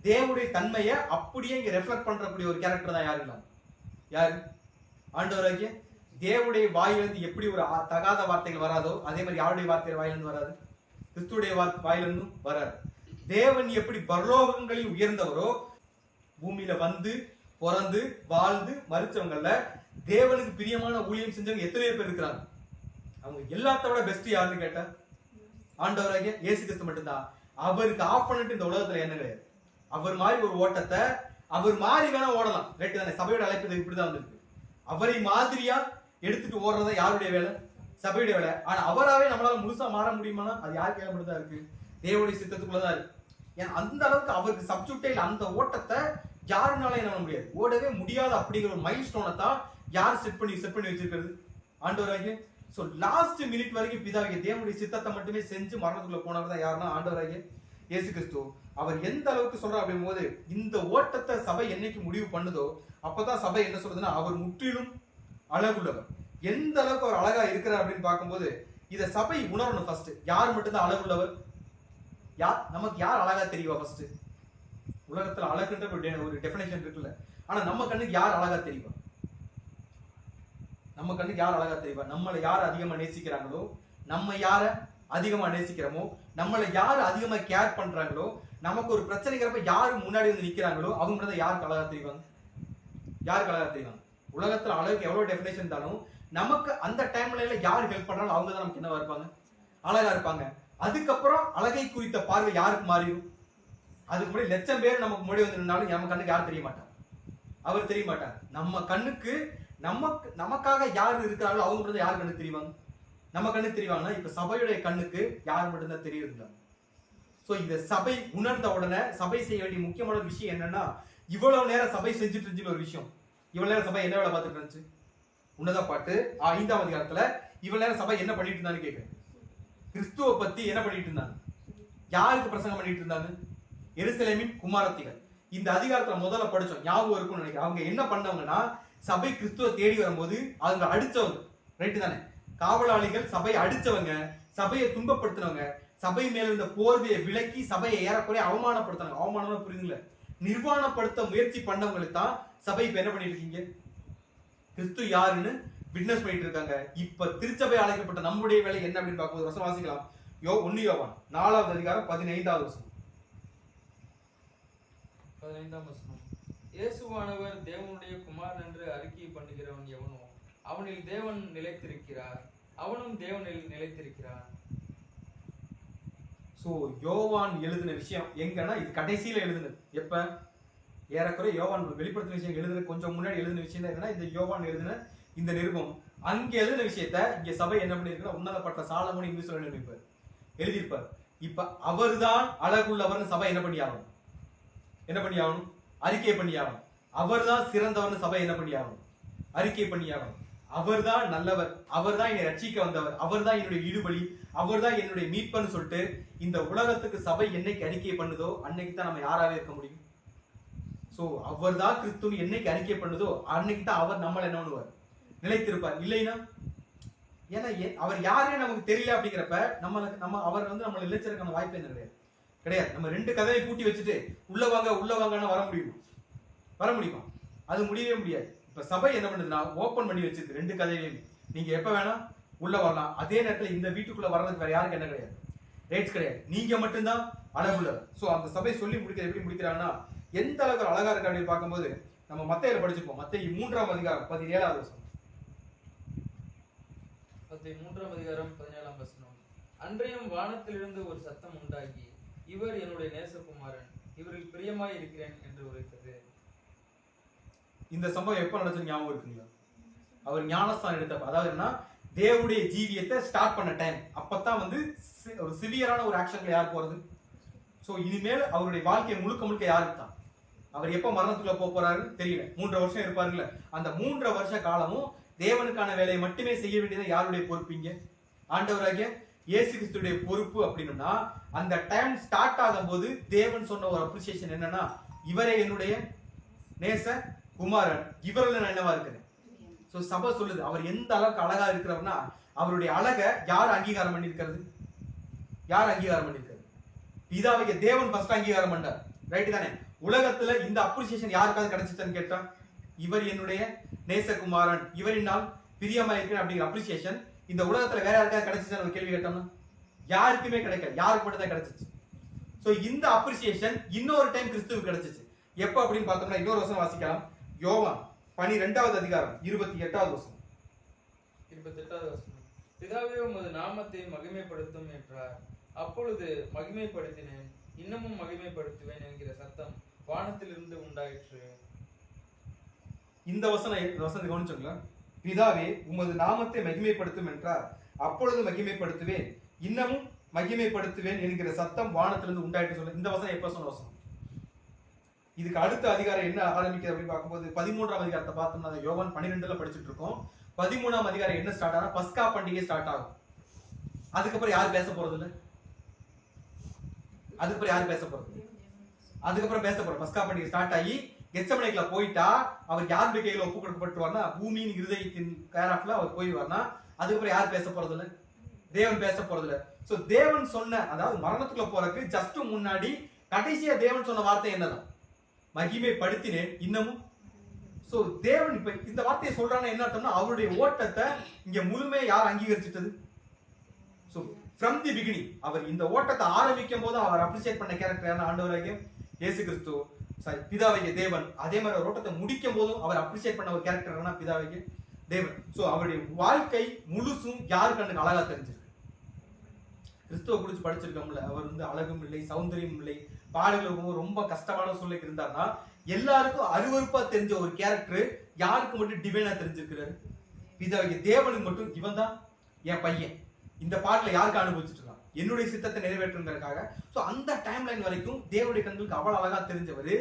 தேவனுடைய தன்மையை அப்படியே இங்க ரெஃப்ளெக்ட் பண்றக்கூடிய ஒரு கேரக்டர் தான் யாரு இல்லாம யாரு, ஆண்டவராகிய தேவனுடைய வாயிலிருந்து எப்படி ஒரு தகாத வார்த்தைகள் வராதோ அதே மாதிரி யாருடைய வார்த்தைகள் வாயிலிருந்து வராது, கிறிஸ்துடைய வாயிலிருந்தும் வராது. தேவன் எப்படி பரலோகங்களில் உயர்ந்தவரோ பூமியில வந்து பிறந்து வாழ்ந்து மரிச்சவங்கல்ல தேவனுக்கு பிரியமான ஊழியம் செஞ்சவங்க எத்தனையோ பேர் இருக்கிறாங்க. அவங்க எல்லாத்த விட பெஸ்ட் யாருன்னு கேட்டா ஆண்டவராகிய இயேசு கிறிஸ்து மட்டும்தான். அவருக்கு ஆப்போனன்ட் இந்த உலகத்துல என்ன கிடையாது. அவர் மாதிரி ஒரு ஓட்டத்தை அவர் மாதிரி வேணா ஓடலாம், ரைட் தானே? சபையோட அழைப்பு இப்படிதான் வந்திருக்கு. அவரை மாதிரியா எடுத்துட்டு ஓடுறதா யாருடைய வேலை, சபையுடைய வேலை. ஆனா அவராவே நம்மளால முழுசா மாற முடியுமானா அது யார் கையில மட்டும் தான் இருக்கு, தேவனுடைய சித்தத்துக்குள்ளதான் இருக்கு. ஏன்னா அந்த அளவுக்கு அவருக்கு சப்ஜெக்டே இல்லை. அந்த ஓட்டத்தை யாருனால என்ன பண்ண முடியாது, ஓடவே முடியாது. அப்படிங்கிற ஒரு மைல் ஸ்டோனை தான் யார் செட் பண்ணி வச்சிருக்கிறது, ஆண்டவராகிய. சோ லாஸ்ட் மினிட் வரைக்கும் பிதாவிய தேவனுடைய சித்தத்தை மட்டுமே செஞ்சு மரணத்துக்குள்ள போனவர் தான் யாருன்னா ஆண்டவராகிய இயேசு கிறிஸ்து. அவர் எந்த அளவுக்கு சொல்றார் அப்படிங்கும் போது இந்த ஓட்டத்தை சபை என்னைக்கு முடிவு பண்ணுதோ அப்பதான் சபை என்ன சொல்றதுன்னா அவர் முற்றிலும் அழகுள்ளவர். எந்த அளவுக்கு அவர் அழகா இருக்கிறார் அப்படின்னு பார்க்கும்போது இதை சபை உணரணும். ஃபர்ஸ்ட் யார் மட்டும்தான் அழகுள்ளவர், யார் நமக்கு யார் அழகா தெரியுவா? ஃபர்ஸ்ட் உலகத்துல அழகுன்ற ஒரு டெஃபினேஷன் இருக்குல்ல, ஆனா நம்ம கண்ணுக்கு யார் அழகா தெரியுவா? நம்ம கண்ணுக்கு யார் அழகா தெரியுவா? நம்மளை யார் அதிகமா நேசிக்கிறாங்களோ, நம்ம யார அதிகமா நேசிக்கிறோமோ, நம்மளை யார் அதிகமா கேர் பண்றாங்களோ, நமக்கு ஒரு பிரச்சனைக்கிறப்ப யாரு முன்னாடி வந்து நிக்கிறாங்களோ அவங்க தான் யாருக்கு அழகா தெரிவாங்க, யாருக்கு அழகா தெரிவாங்க. உலகத்துல அழகுக்கு எவ்வளவு டெஃபினேஷன் இருந்தாலும் நமக்கு அந்த டைம்ல யாரு ஹெல்ப் பண்றாங்களோ அவங்க தான் நமக்கு என்னவா இருப்பாங்க, அழகா இருப்பாங்க. அதுக்கப்புறம் அழகை குறித்த பார்வை யாருக்கு மாறிடும்? அதுக்கு முன்னாடி லட்சம் பேர் நமக்கு முன்னாடி வந்து நின்னாலும் நம்ம கண்ணுக்கு யாரும் தெரிய மாட்டாங்க, அவர் தெரிய மாட்டாங்க. நம்ம கண்ணுக்கு நமக்காக யார் இருக்கிறாங்களோ அவங்க மட்டும் யார் கண்ணுக்கு தெரிவாங்க, நம்ம கண்ணுக்கு தெரிவாங்கன்னா இப்ப சபையுடைய கண்ணுக்கு யார் மட்டும்தான் தெரியுது. சோ இந்த சபை உணர்ந்த உடனே சபை செய்ய வேண்டிய முக்கியமான ஒரு விஷயம் என்னன்னா, இவ்வளவு நேரம் சபை செஞ்சுட்டு இருந்துச்சு ஒரு விஷயம். இவ்வளவு நேரம் சபை என்ன வேலை பார்த்துட்டு இருந்துச்சு? உன்னத பாட்டு 5ஆம் அதிகாரத்துல இவ்வளவு நேரம் சபை என்ன பண்ணிட்டு இருந்தான்னு கேட்கிறேன். கிறிஸ்துவ பத்தி என்ன பண்ணிட்டு இருந்தாங்க, யாருக்கு பிரசங்கம் பண்ணிட்டு இருந்தாங்க? எருசலேமின் குமாரத்திகள். இந்த அதிகாரத்துல முதல்ல படிச்சோம், ஞாபகம் இருக்கும்னு நினைக்கிறேன். அவங்க என்ன பண்ணவங்கன்னா சபை கிறிஸ்துவ தேடி வரும்போது அவங்க அடிச்சவங்க, ரைட்டு தானே? காவலாளிகள் சபையை அடிச்சவங்க, சபையை துன்பப்படுத்தினவங்க, சபை மேல இருந்த போர்வையை விலக்கி சபையை ஏறக்குறைய அவமானப்படுத்தினாங்க. அவமானம் புரியுதுங்களா? நிர்வாணப்படுத்த முயற்சி பண்ணவங்களுக்கு தான் சபை இப்ப என்ன பண்ணிட்டு இருக்கீங்க, கிறிஸ்து யாருன்னு விட்னஸ் பண்ணிட்டு இருக்காங்க. இப்ப திருச்சபை அழைக்கப்பட்ட நம்முடைய வேலை என்ன அப்படின்னு பார்க்கும்போது வசனம் வாசிக்கலாம். 1 யோவான் 4ஆம் அதிகாரம் 15ஆவது வசனம். 15ஆம் வசனம். இயேசுவானவர் தேவனுடைய குமாரன் என்று அறிக்கை பண்ணுகிறவன் எவனோ அவனில் தேவன் நிலைத்திருக்கிறார், அவனும் தேவனில் நிலைத்திருக்கிறான். சோ யோவான் எழுதின விஷயம் எங்கன்னா இது கடைசியில எழுதுனது. எப்ப? ஏறக்குறை யோவான் வெளிப்படுத்தின விஷயம் எழுதுன கொஞ்சம் முன்னாடி எழுதின விஷயம் தான் என்னன்னா இந்த யோவான் எழுதின இந்த நிருபம். அங்க எழுதின விஷயத்த இங்க சபை என்ன பண்ணிருக்கா, உன்னதப்பட்ட சாலமோன் இங்கிலீஷ்ல எழுதியிருப்பார். இப்ப அவர்தான் அழகுள்ளவர்னு சபை என்ன பண்ணி ஆகணும், என்ன பண்ணி ஆகணும், அறிக்கை பண்ணி ஆகணும். அவர்தான் சிறந்தவர்னு சபை என்ன பண்ணி ஆகணும், அறிக்கை பண்ணி ஆகணும். அவர்தான் நல்லவர், அவர்தான் என்னை ரட்சிக்க வந்தவர், அவர்தான் என்னுடைய ஈடுபலி, அவர்தான் என்னுடைய மீட்பன்னு சொல்லிட்டு இந்த உலகத்துக்கு சபை என்னைக்கு அறிக்கை பண்ணுதோ அன்னைக்கு தான் நம்ம யாராவே இருக்க முடியும். சோ அவர்தான் கிறிஸ்துன்னு என்னைக்கு அறிக்கை பண்ணுதோ அன்னைக்கு தான் அவர் நம்மள என்ன பண்ணுவார், நிலைத்திருப்பார். இல்லைன்னா ஏன்னா அவர் யாருன்னு நமக்கு தெரியல அப்படிங்கிறப்ப நம்ம அவர் வந்து நம்மளை இழைச்சிருக்கான வாய்ப்பு என்ன கிடையாது. நம்ம 2 கதவை பூட்டி வச்சுட்டு உள்ள வாங்கன்னு வர முடியுமா? அது முடியவே முடியாது. இப்ப சபை என்ன பண்ணுதுன்னா ஓபன் பண்ணி வச்சிருக்கு 2 கதவையும். நீங்க எப்ப வேணா உள்ள வரலாம். அதே நேரத்துல இந்த வீட்டுக்குள்ள வர்றதுக்கு வேற யாருக்கு என்ன கிடையாது, ரேட்ஸ் கிடையாது. நீங்க மட்டும்தான் அழகுள்ளவர். சோ அந்த சபை சொல்லி முடிக்கிறது எப்படி முடிக்கிறாங்கன்னா எந்த அளவுக்கு அழகா இருக்கு அப்படின்னு பார்க்கும்போது நம்ம மத்தேயில படிச்சுப்போம். மத்தேயு 3ஆம் அதிகாரம் 17ஆவது வசனம். மத்தேயு 3ஆம் அதிகாரம் 17ஆம் வசனம். அன்றையும் வானத்திலிருந்து ஒரு சத்தம் உண்டாகி, இவர் என்னுடைய நேசகுமாரன், இவரில் பிரியமாய் இருக்கிறேன் என்று உரைத்தது. இந்த சம்பவம் எப்ப நடந்துச்சு ஞாபகம் இருக்குங்களா? அவர் ஞானஸ்தானம் எடுத்தப்ப, அதாவது என்ன, தேவனுடைய ஜீவியத்தை ஸ்டார்ட் பண்ண டைம். அப்பதான் வந்து ஒரு சிவியரான ஒரு ஆக்ஷன்ல யார் போறது. சோ இனிமேல் அவருடைய வாழ்க்கை முழுக்க யாருக்கு தான், அவர் எப்ப மரணத்துக்குள்ள போறாரு தெரியல. 3 வருஷம் இருப்பாருல்ல, அந்த 3 வருஷ காலமும் தேவனுக்கான வேலையை மட்டுமே செய்ய வேண்டியது யாருடைய பொறுப்பு? இங்க ஆண்டவராகிய இயேசு கிறிஸ்துடைய பொறுப்பு. அப்படின்னா அந்த டைம் ஸ்டார்ட் ஆகும் போது தேவன் சொன்ன ஒரு அப்ரிசியேஷன் என்னன்னா, இவரே என்னுடைய நேச குமாரன், இவரில் நான் என்னவா இருக்கிறேன். சோ சபை சொல்லுது அவர் எந்த அளவுக்கு அழகா இருக்கிறவர்னா, அவருடைய அழகை யார் அங்கீகாரம் பண்ணிருக்கிறது? யார் அங்கீகாரம் பண்ணிருக்கிறது? பிதாவைய தேவன் ஃபர்ஸ்ட் அங்கீகாரம் பண்ணார், ரைட் தானே? உலகத்துல இந்த அப்ரிசியேஷன் யாருக்காவது கிடைச்சிச்சுன்னு கேட்டா, இவர் என்னுடைய நேசகுமாரன், இவரினால் பிரியமா இருக்கிறேன் அப்படிங்கிற அப்ரிசியேஷன் இந்த உலகத்துல வேற யாருக்காவது கிடைச்சிச்சுன்னு கேள்வி கேட்டோம்னா யாருக்குமே கிடைக்கல. யாருக்கு மட்டும் தான் கிடைச்சிச்சு. சோ இந்த அப்ரிசியேஷன் இன்னொரு டைம் கிறிஸ்துவுக்கு கிடைச்சிச்சு. எப்ப அப்படின்னு பார்த்தோம்னா இன்னொரு வசனம் வாசிக்கலாம். யோவான் 12வது அதிகாரம் 28வது வசனம். 28வது வசனம். பிதாவே உமது நாமத்தை மகிமைப்படுத்தும் என்றார். அப்பொழுது மகிமைப்படுத்தினேன், இன்னமும் மகிமைப்படுத்துவேன் என்கிற சத்தம் வானத்திலிருந்து உண்டாயிற்று. இந்த வசனத்தை கவனிச்சுங்களா? பிதாவே உமது நாமத்தை மகிமைப்படுத்தும் என்றார், அப்பொழுது மகிமைப்படுத்துவேன், இன்னமும் மகிமைப்படுத்துவேன் என்கிற சத்தம் வானத்திலிருந்து உண்டாயிற்று சொல்ல. இந்த வசனம் எப்ப சொன்ன வசனம்? இதுக்கு அடுத்த அதிகாரம் என்ன ஆரம்பிக்கிறது அப்படின்னு பார்க்கும்போது 13ஆம் அதிகாரத்தை பார்த்தோம்னா யோவான் 12ல படிச்சுட்டு இருக்கோம். 13ஆம் அதிகாரம் என்ன ஸ்டார்ட் ஆனா பஸ்கா பண்டிகை ஸ்டார்ட் ஆகும். அதுக்கப்புறம் யார் பேச போறது இல்ல, அதுக்கப்புறம் யார் பேச போறது? அதுக்கப்புறம் பேச போற பஸ்கா பண்டிகை ஸ்டார்ட் ஆகி கெத்செமனேக்குள்ள போயிட்டா அவர் யாருடைய கையில ஒப்பு கொடுக்கப்பட்டுவார்னா, பூமியின் இருதயத்தின் கேராஃப்ல அவர் போயிடுவார்னா, அதுக்கப்புறம் யார் பேச போறது இல்ல? தேவன் பேச போறது இல்ல. சோ தேவன் சொன்ன, அதாவது மரணத்துக்குள்ள போறதுக்கு ஜஸ்ட் முன்னாடி கடைசியா தேவன் சொன்ன வார்த்தை என்னதான்? மகிமைப்படுத்தினேன் இன்னமும். சோ தேவன் இப்ப இந்த வார்த்தையை சொல்றாங்க என்ன அர்த்தம்னா, அவருடைய ஓட்டத்தை இங்க முழுமையா யார் அங்கீகரிச்சிட்டது? சோ ஃப்ரம் தி பிகினிங் அவர் இந்த ஓட்டத்தை ஆரம்பிக்கும் போது அவர் அப்ரிசியேட் பண்ண கேரக்டர் ஆண்டவராகிய இயேசு கிறிஸ்து, பிதாவாகிய தேவன். அதே மாதிரி அவர் ஓட்டத்தை முடிக்கும் போதும் அவர் அப்ரிசியேட் பண்ண ஒரு கேரக்டர் பிதாவாகிய தேவன். சோ அவருடைய வாழ்க்கை முழுசும் யாரு கண்ணுக்கு அழகா தெரிஞ்சிருக்கு? கிறிஸ்துவ குறிச்சு படிச்சிருக்கோம்ல, அவர் அழகும் இல்லை, சௌந்தரியம் இல்லை, பாடல்கள் ரொம்ப கஷ்டமான சூழ்நிலை இருந்தார்னா எல்லாருக்கும் அருவருப்பா தெரிஞ்ச ஒரு கேரக்டர் யாருக்கு மட்டும் டிவைனா தெரிஞ்சிருக்கிறாரு? பிதாவாகிய தேவனுக்கு மட்டும். இவன் தான் என் பையன், இந்த பாட்டுல யாருக்கு அனுபவிச்சுட்டு இருக்கான்? என்னுடைய சித்தத்தை நிறைவேற்றுங்கிறதுக்காக. சோ அந்த டைம் லைன் வரைக்கும் தேவனுடைய கண்களுக்கு அவ்வளவு அழகா தெரிஞ்சவர்.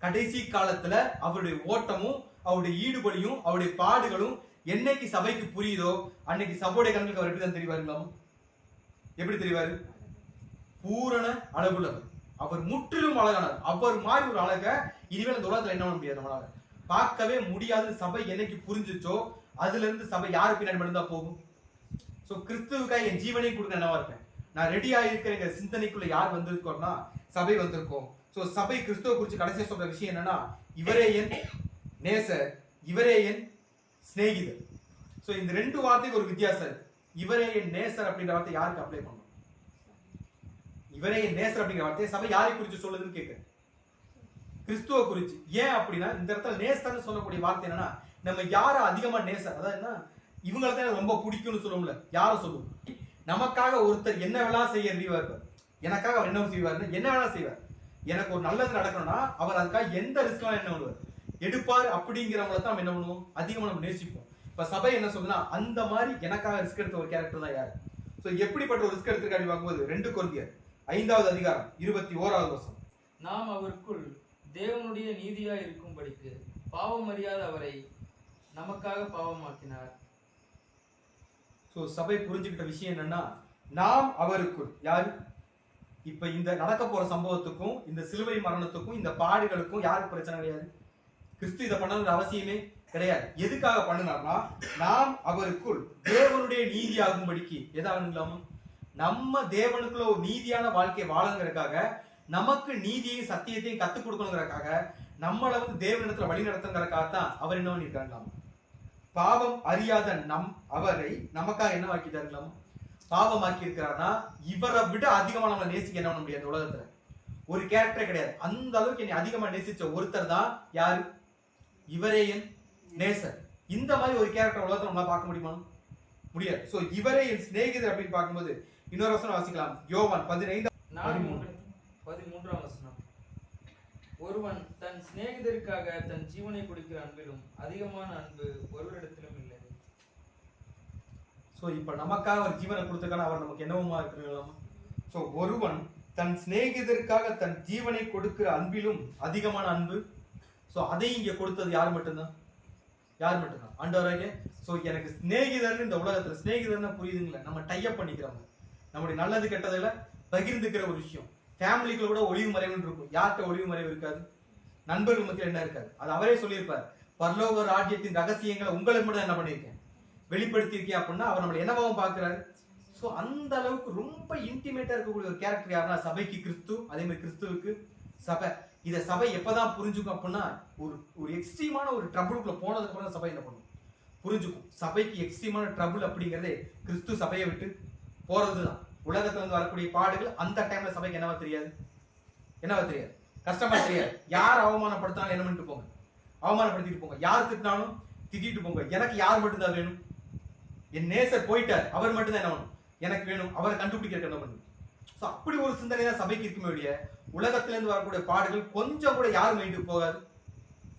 கடைசி காலத்துல அவருடைய ஓட்டமும் அவருடைய ஈடுபடியும் அவருடைய பாடுகளும் என்னைக்கு சபைக்கு புரியுதோ அன்னைக்கு சபையுடைய கண்களுக்கு அவர் எப்படிதான் தெரிவாருங்களாமோ? எப்படி தெரிவாரு? பூரண அழகுள்ளவர். அவர் முற்றிலும் அழகானவர். அவர் மாதிரி ஒரு அழக இனிமேல் இந்த உலகத்துல என்ன பண்ண முடியாது, நம்மளால பார்க்கவே முடியாது. சபை என்னைக்கு புரிஞ்சுச்சோ அதுல இருந்து சபை யாரு பின்னாடி மட்டும்தான் போகும். சோ கிறிஸ்துவுக்காக என் ஜீவனை கொடுக்க என்னவா இருப்பேன், நான் ரெடியா இருக்கிற சிந்தனைக்குள்ள யார் வந்திருக்கோம்னா சபை வந்திருக்கோம். சோ சபை கிறிஸ்துவ குறிச்சு கடைசியா சொல்ற விஷயம் என்னன்னா, இவரே என் நேசர், இவரே என் சிநேகிதர். சோ இந்த ரெண்டு வார்த்தைக்கு ஒரு வித்தியாசம் இருக்கு. இவரே என் நேசர் அப்படிங்கிற வார்த்தை யாருக்கு அப்ளை பண்ணணும்? இவரே என் நேசர் அப்படிங்கிற வார்த்தையை சபை யாரை குறிச்சு சொல்லுதுன்னு கேட்க, கிறிஸ்துவ குறிச்சு. ஏன் அப்படின்னா இந்த இடத்துல நேசர்னு சொல்லக்கூடிய வார்த்தை என்னன்னா, நம்ம யார அதிகமா நேசர், அதாவது என்ன, இவங்களை தான் ரொம்ப பிடிக்கும்னு சொல்லுவோம்ல, யார சொல்லுவோம்? நமக்காக ஒருத்தர் என்ன வேணா செய்ய ரெடியா இருப்பார். எனக்காக அவர் என்ன செய்வார்? என்ன வேணா செய்வார். எனக்கு ஒரு நல்லது நடக்கணும்னா அவர் அதுக்காக எந்த ரிஸ்க் என்ன பண்ணுவார், எடுப்பார். அப்படிங்கிறவங்களை தான் நம்ம என்ன பண்ணுவோம், அதிகமா நம்ம நேசிப்போம். இப்ப சபை என்ன சொல்லுதுன்னா, அந்த மாதிரி எனக்காக ரிஸ்க் எடுத்த ஒரு கேரக்டர் தான் யாரு. சோ எப்படிப்பட்ட ஒரு ரிஸ்க் எடுத்துக்காட்டி பார்க்கும்போது 2 கொரிந்தியர் 5வது அதிகாரம் 21வது வசனம். நாம் அவருக்குள் தேவனுடைய நீதியா இருக்கும்படிக்கு பாவம் அறியாத அவரை நமக்காக பாவமாக்கினார். சோ சபை புரிஞ்சுக்கிட்ட விஷயம் என்னன்னா, நாம் அவருக்குள் யாரு? இப்ப இந்த நடக்க போற சம்பவத்துக்கும் இந்த சிலுவை மரணத்துக்கும் இந்த பாடுகளுக்கும் யாருக்கு பிரச்சனை கிடையாது. கிறிஸ்து இதை பண்ணணுங்கிற அவசியமே கிடையாது. எதுக்காக பண்ணினார்னா, நாம் அவருக்குள் தேவனுடைய நீதி ஆகும்படிக்கு. எதாகணுங்களாமா? நம்ம தேவனுக்குள்ள ஒரு நீதியான வாழ்க்கையை வாழங்கிறதுக்காக, நமக்கு நீதியையும் சத்தியத்தையும் கத்துக் கொடுக்கணுங்கிறதுக்காக, நம்மளை தேவனிடத்துல வழி நடத்துங்கிறதுக்காக தான் அவர் என்ன பண்ணிருக்காங்களாமா, பாவம் அறியாத அவரை நமக்காக என்ன ஆக்கிட்டாருங்களாமா, பாவமாக்கி இருக்கிறார்னா, இவரை விட அதிகமா நம்ம நேசிக்க என்ன பண்ண முடியாது உலகத்துல. ஒரு கேரக்டரே கிடையாது. அந்த அளவுக்கு என்னை அதிகமா நேசிச்ச ஒருத்தர் தான் யாரு? இவரே என் நேசர். இந்த மாதிரி ஒரு கேரக்டர் உலகத்துல நம்மளால பார்க்க முடியுமா? முடியாது. சோ இவரே என் சிநேகிதர் அப்படின்னு பார்க்கும்போது இன்னொரு வசனம் வாசிக்கலாம். யோவான் 15:13 வசனம். ஒருவன் தன் சிநேகிதருக்காக தன் ஜீவனை கொடுக்கிற அன்பிலும் அதிகமான அன்பு ஒருவரிடத்திலும் இல்லை. சோ இப்ப நமக்காக அவர் ஜீவனை கொடுத்திருக்கான, அவர் நமக்கு என்னவுமா இருக்கிறாமா? சோ ஒருவன் தன் சிநேகிதருக்காக தன் ஜீவனை கொடுக்கிற அன்பிலும் அதிகமான அன்பு சோ அதை இங்க கொடுத்தது யார் மட்டும்தான்? யார் மட்டும்தான்? ஆண்டவராகிய. சோ எனக்கு சிநேகிதர்னு இந்த உலகத்துல சிநேகிதர்னா புரியுதுங்களா? நம்ம டைப் பண்ணிக்கிறோம், நம்முடைய நல்லது கெட்டதுல பகிர்ந்துக்கிற ஒரு விஷயம். ஃபேமிலிக்குள்ள கூட ஒளிவு மறைவுன்னு இருக்கும். யார்கிட்ட ஒளிவு மறைவு இருக்காது? நண்பர்கள் மத்தியில் என்ன இருக்காது? அது அவரே சொல்லியிருப்பார், பரலோக ராஜ்யத்தின் ரகசியங்களை உங்களுக்கு மட்டும் என்ன பண்ணியிருக்கேன், வெளிப்படுத்தி இருக்கேன் அப்படின்னா அவர் நம்மளை என்னவாவும் பார்க்கிறாரு. சோ அந்த அளவுக்கு ரொம்ப இன்டிமேட்டா இருக்கக்கூடிய ஒரு கேரக்டர் யாருன்னா சபைக்கு கிறிஸ்து, அதே மாதிரி கிறிஸ்துவுக்கு சபை. இத சபை எப்பதான் புரிஞ்சுக்கும் அப்படின்னா ஒரு எக்ஸ்ட்ரீமான ஒரு ட்ரபிளுக்குள்ள போனதுக்கு அப்புறம் சபை என்ன பண்ணும், புரிஞ்சுக்கும். சபைக்கு எக்ஸ்ட்ரீமான ட்ரபிள் அப்படிங்கறதே கிறிஸ்து சபையை விட்டு போறதுதான். உலகத்துல இருந்து வரக்கூடிய பாடுகள் அந்த டைம்ல சபைக்கு என்னவா தெரியாது, என்னவா தெரியாது, கஷ்டமா தெரியாது. யார் அவமானப்படுத்தினாலும் என்ன பண்ணிட்டு போங்க, அவமானப்படுத்திட்டு போங்க. யார் திட்டினாலும் திட்டிட்டு போங்க. எனக்கு யார் மட்டும்தான் வேணும், என் நேசர் போயிட்டார், அவர் மட்டும்தான் என்ன வேணும், எனக்கு வேணும், அவரை கண்டுபிடிக்க என்ன பண்ணும். சோ அப்படி ஒரு சிந்தனை தான் சபைக்கு இருக்குமே ஒழிய உலகத்துல இருந்து வரக்கூடிய பாடுகள் கொஞ்சம் கூட யார் மைண்டுக்கு போகாது,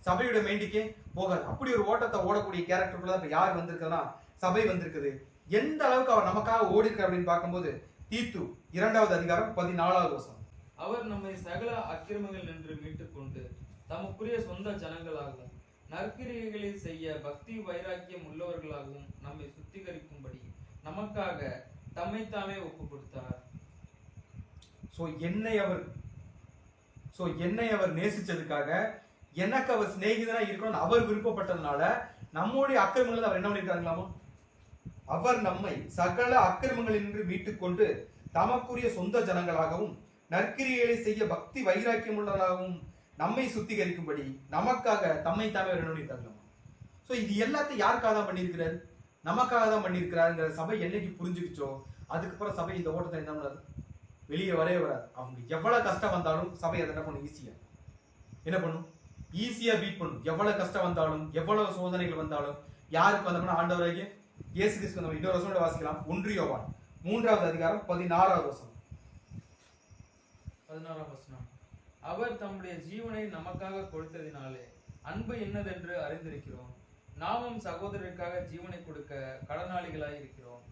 சபையோட மைண்டுக்கே போகாது. அப்படி ஒரு ஓட்டத்தை ஓடக்கூடிய கேரக்டருக்குள்ள இப்ப யார் வந்திருக்குன்னா சபை வந்திருக்குது. எந்த அளவுக்கு அவர் நமக்காக ஓடி இருக்க அப்படின்னு பார்க்கும்போது தீத்து 2வது அதிகாரம் 14வது வசனம். அவர் நம்மை சகல அக்கிரமங்கள் நின்று மீட்டுக் கொண்டு தமக்குரிய சொந்த ஜனங்களாகவும் நற்கிரியைகளை செய்ய பக்தி வைராக்கியம் உள்ளவர்களாகவும் நம்மை சுத்திகரிக்கும்படி நமக்காக தம்மைத்தாமே ஒப்பு கொடுத்தார். என்னை அவர் நேசிச்சதுக்காக, எனக்கு அவர் சிநேகிதனா இருக்கணும்னு அவர் விருப்பப்பட்டதுனால நம்முடைய அக்கிரமங்களை அவர் என்ன பண்ணிருக்காங்களாமா, அவர் நம்மை சகல அக்கிரமங்களில் நின்று மீட்டுக் கொண்டு தமக்குரிய சொந்த ஜனங்களாகவும் நற்கிரியைகளை செய்ய பக்தி வைராக்கியம் உள்ளவர்களாகவும் நம்மை சுத்திகரிக்கும்படி நமக்காக தம்மை தாமே என்ன பண்ணிருக்காங்களாமா. சோ இது எல்லாத்தையும் யாருக்காக தான் பண்ணியிருக்கிறாரு, நமக்காக தான் பண்ணியிருக்கிறாருங்கிற சபை என்னைக்கு புரிஞ்சுக்கிச்சோ அதுக்கப்புறம் சபை இந்த ஓட்டத்தை என்ன பண்ணாது, வெளியே வரவே வராது. அவங்க எவ்வளவு கஷ்டம் வந்தாலும் சபை அதை என்ன பண்ணும், என்ன பண்ணும், ஈஸியா பீட் பண்ணும். எவ்வளவு கஷ்டம் வந்தாலும் எவ்வளவு சோதனைகள் வந்தாலும் யாருக்கு வந்தோம்னா ஆண்டவராகிய இயேசு கிறிஸ்து. நம்ம இன்னொரு வசனோட வாசிக்கலாம். 1 யோவான் 3வது அதிகாரம் 16வது வசனம். 16ஆம் வசனம். அவர் தம்முடைய ஜீவனை நமக்காக கொடுத்ததினாலே அன்பு என்னதென்று அறிந்திருக்கிறோம். நாமும் சகோதரருக்காக ஜீவனை கொடுக்க கடனாளிகளாய் இருக்கிறோம்.